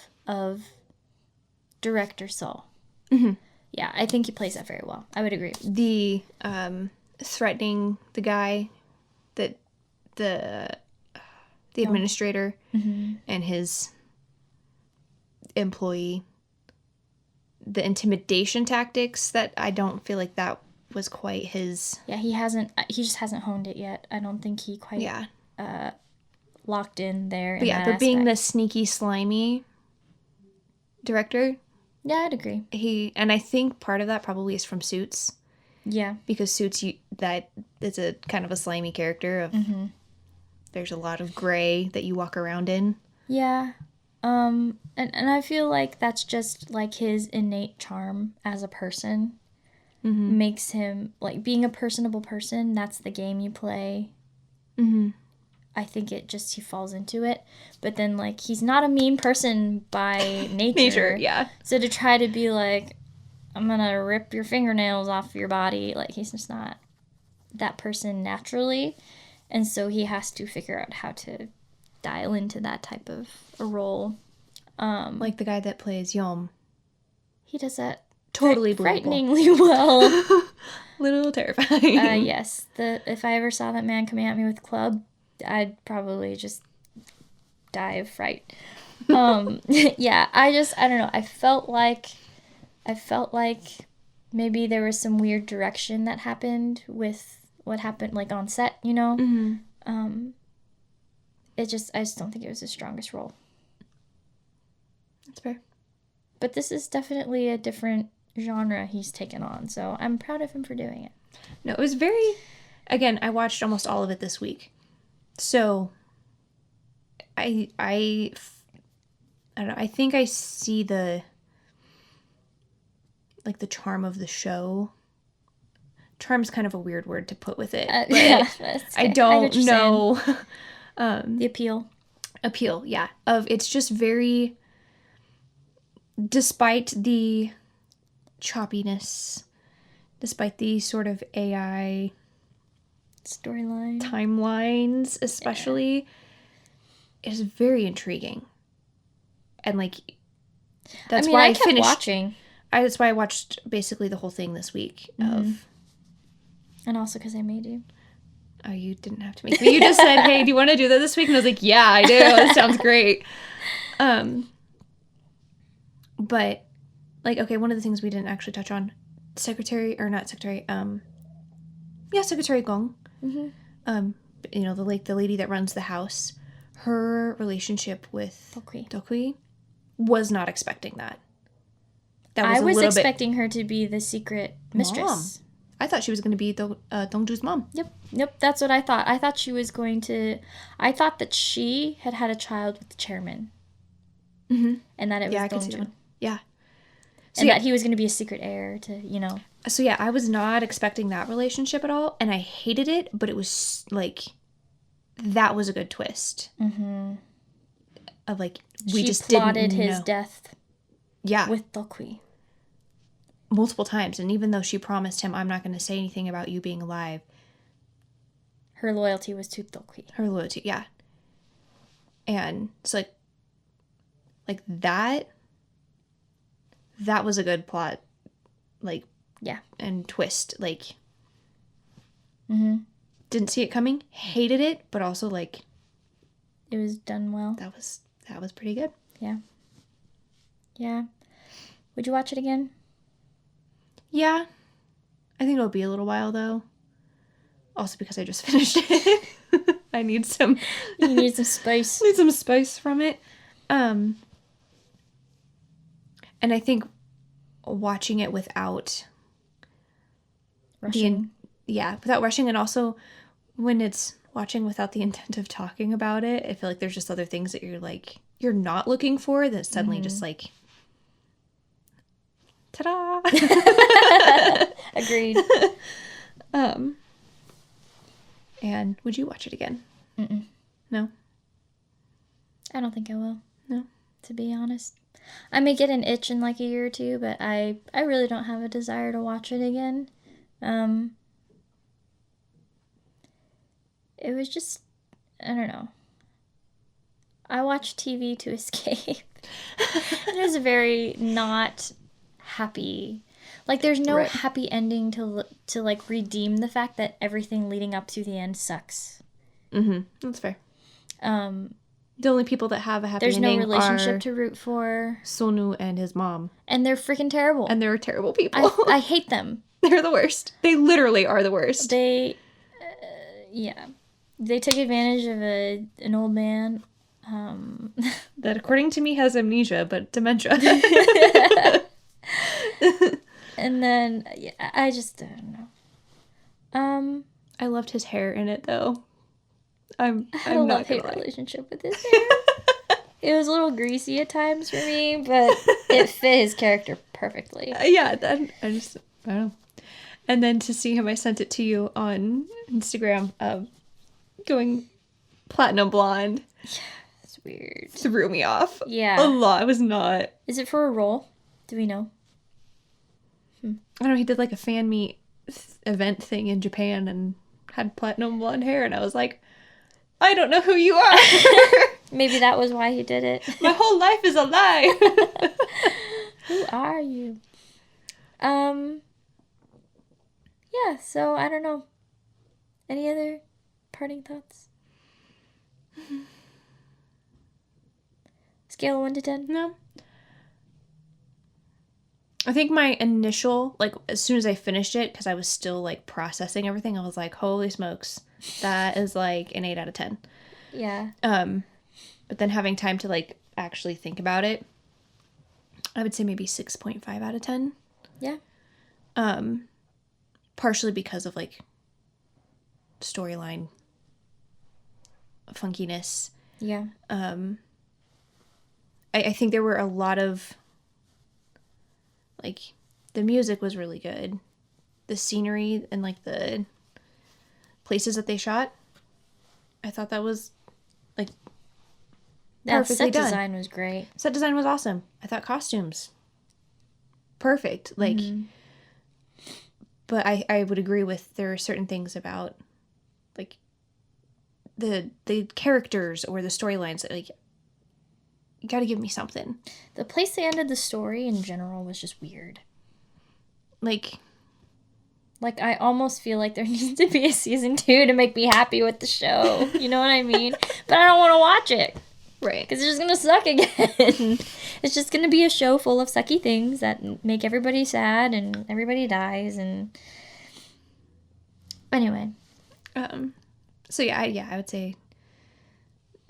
Director Saul. Yeah, I think he plays that very well. I would agree. The threatening the guy, that the administrator and his employee, the intimidation tactics, that I don't feel like that was quite his. Yeah, he just hasn't honed it yet. I don't think he quite locked in there. But being the sneaky, slimy director. Yeah, I'd agree. And I think part of that probably is from Suits. Yeah. Because Suits, that is a kind of a slimy character of, there's a lot of gray that you walk around in. Yeah. And I feel like that's just like his innate charm as a person. makes him, like, being a personable person, that's the game you play. I think he falls into it. But then, like, he's not a mean person by nature. Yeah. So to try to be like, I'm gonna rip your fingernails off your body, like, he's just not that person naturally. And so he has to figure out how to dial into that type of a role. Like the guy that plays Yom. He does that Totally believable. frighteningly well. Little terrifying. Yes. If I ever saw that man coming at me with a club, I'd probably just die of fright. Yeah, I don't know. I felt like maybe there was some weird direction that happened with what happened, like, on set, you know? I just don't think it was his strongest role. That's fair. But this is definitely a different genre he's taken on, so I'm proud of him for doing it. No, it was very... Again, I watched almost all of it this week. So, I don't know. I think I see the charm of the show. Charm's kind of a weird word to put with it. But yeah, I don't know. The appeal. Appeal, yeah. It's just very... Despite the choppiness, despite the sort of AI storyline timelines, especially, it is very intriguing. And, like, that's why I kept finished watching. That's why I watched basically the whole thing this week. And also because I made you. Oh, you didn't have to make me. You just said, "Hey, do you want to do that this week?" And I was like, "Yeah, I do. That sounds great." But, like, okay, one of the things we didn't actually touch on, Secretary Gong. You know, the lady that runs the house, her relationship with Dokui was not expecting that. I was expecting her to be the secret mistress. Mom. I thought she was going to be Dongju's mom. Yep, that's what I thought. I thought she was going to... I thought that she had a child with the chairman. And that it was Dongju. Yeah. And that he was going to be a secret heir to, you know... So, yeah, I was not expecting that relationship at all, and I hated it, but it was, like... That was a good twist. Of, like, we just didn't know. She plotted his death with Dokui. Multiple times, and even though she promised him, I'm not going to say anything about you being alive. Her loyalty was to Dokui. Her loyalty, yeah. And it's like that was a good plot, like, yeah, and twist, like, didn't see it coming, hated it, but also, like, it was done well. That was pretty good. Yeah. Would you watch it again? Yeah. I think it'll be a little while, though. Also because I just finished it. I need some... You need some spice. Need some spice from it. And I think watching it without... rushing. Without rushing, and also when it's watching without the intent of talking about it, I feel like there's just other things that you're not looking for that suddenly just, like... Ta-da! Agreed. And would you watch it again? No? I don't think I will. No? To be honest. I may get an itch in like a year or two, but I really don't have a desire to watch it again. It was just, I don't know. I watch TV to escape. It is very not happy. Like, there's no happy ending to like redeem the fact that everything leading up to the end sucks. That's fair. The only people that have a happy ending there's no relationship to root for. SeonU and his mom. And they're freaking terrible. And they're terrible people. I hate them. They're the worst. They literally are the worst. They took advantage of an old man. That, according to me, has amnesia, but dementia. And then, I just don't know. I loved his hair in it, though. I had a love-hate relationship with his hair. It was a little greasy at times for me, but it fit his character perfectly. I don't know. And then to see him, I sent it to you on Instagram, going platinum blonde. It's weird. Threw me off. Yeah. A lot. I was not. Is it for a role? Do we know? I don't know. He did like a fan meet event thing in Japan and had platinum blonde hair. And I was like, I don't know who you are. Maybe that was why he did it. My whole life is a lie. Who are you? Yeah, so I don't know. Any other parting thoughts? Scale of 1 to 10? No. I think my initial, like, as soon as I finished it, because I was still, like, processing everything, I was like, holy smokes, that is, like, an 8 out of 10. Yeah. But then having time to, like, actually think about it, I would say maybe 6.5 out of 10. Yeah. Partially because of, like, storyline funkiness. Yeah. I think there were a lot of, like, the music was really good. The scenery and, like, the places that they shot, I thought that was, like, That perfectly set done. design was great. Set design was awesome. I thought costumes, perfect. Like, but I would agree with, there are certain things about, like, the characters or the storylines that, like, you gotta give me something. The place they ended the story in general was just weird. Like, I almost feel like there needs to be a season 2 to make me happy with the show. You know what I mean? But I don't want to watch it. right. Because it's just going to suck again. It's just going to be a show full of sucky things that make everybody sad and everybody dies. And anyway. So yeah, I would say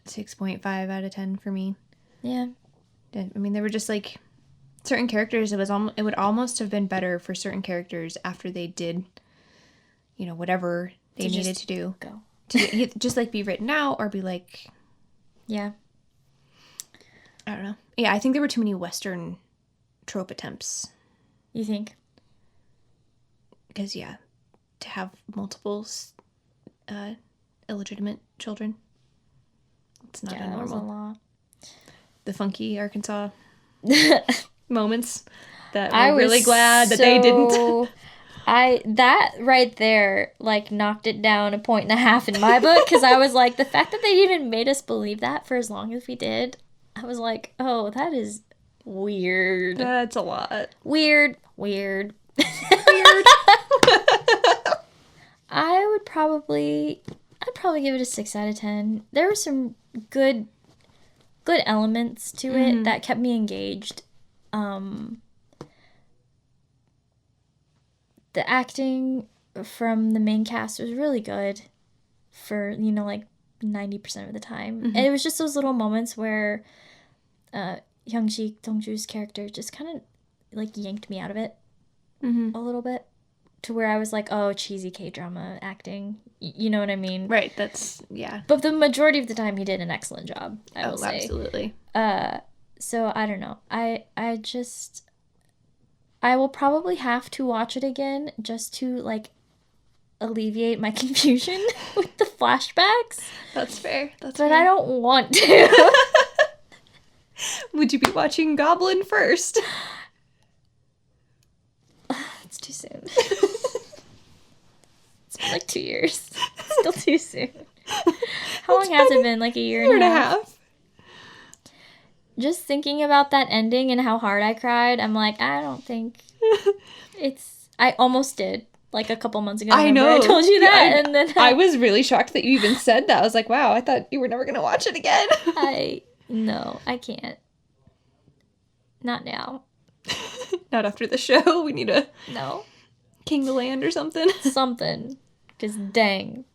6.5 out of 10 for me. Yeah. I mean, there were just, like, certain characters, it would almost have been better for certain characters after they did, you know, whatever they needed to do. Go. To just, like, be written out or be, like, Yeah. I don't know. Yeah, I think there were too many Western trope attempts. You think? Because, yeah, to have multiple illegitimate children, it's not Yeah, that was a normal. lot. The funky Arkansas moments that I we're was really glad that they didn't. That right there, like, knocked it down 1.5 points in my book, because I was like, the fact that they even made us believe that for as long as we did, I was like, oh, that is weird. That's a lot. Weird. Weird. I'd probably give it a 6 out of 10. There were some good elements to it that kept me engaged. The acting from the main cast was really good for, you know, like 90% of the time. And it was just those little moments where Hyung-sik, DongJu's character, just kind of, like, yanked me out of it a little bit. To where I was like, oh, cheesy K-drama acting. You know what I mean? Right, that's, yeah. But the majority of the time, he did an excellent job, I will say. Absolutely. So, I don't know. I will probably have to watch it again just to, like, alleviate my confusion with the flashbacks. That's fair. But I don't want to. Would you be watching Goblin first? It's too soon. It's been like 2 years. Still too soon. How long has it been? Like a year and a half? Just thinking about that ending and how hard I cried, I'm like, I don't think I almost did. Like a couple months ago. I know. I told you that. Yeah, and then I was really shocked that you even said that. I was like, wow, I thought you were never going to watch it again. No, I can't. Not now. Not after the show. We need to No. king the land or something. Something. Because dang.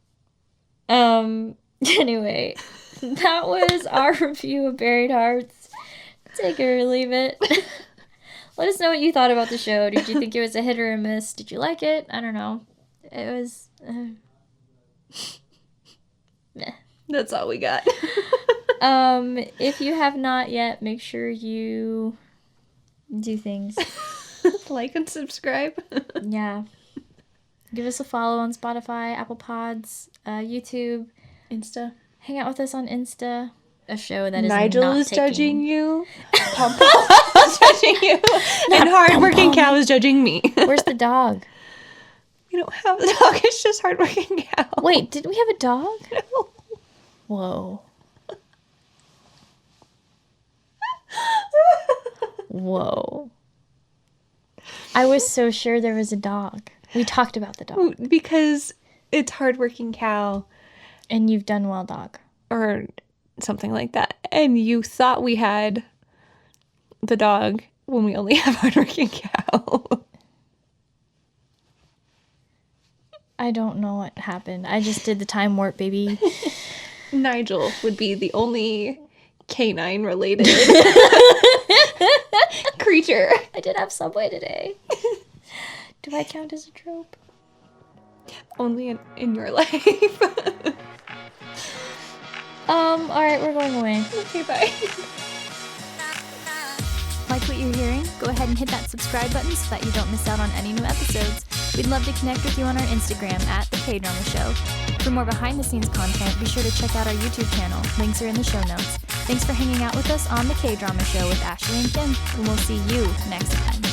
Anyway, that was our review of Buried Hearts. Take it or leave it. Let us know what you thought about the show. Did you think it was a hit or a miss? Did you like it? I don't know. It was... meh. That's all we got. If you have not yet, make sure you do things. Like and subscribe. Yeah. Give us a follow on Spotify, Apple Pods, YouTube. Insta. Hang out with us on Insta. A show that is Nigel not is taking... judging you. Pom Pom is judging you. And Hardworking Cow is judging me. Where's the dog? We don't have a dog. It's just Hardworking Cow. Wait, did we have a dog? No. Whoa. Whoa. I was so sure there was a dog. We talked about the dog. Because it's Hardworking Cow. And you've done well, dog. Or something like that. And you thought we had the dog when we only have Hardworking Cow. I don't know what happened. I just did the time warp, baby. Nigel would be the only canine related creature. I did have Subway today. Do I count as a trope? Only in your life. Alright, we're going away. Okay, bye. Like what you're hearing? Go ahead and hit that subscribe button so that you don't miss out on any new episodes. We'd love to connect with you on our Instagram at The KDrama Show. For more behind-the-scenes content, be sure to check out our YouTube channel. Links are in the show notes. Thanks for hanging out with us on The KDrama Show with Ashley and Kim, and we'll see you next time.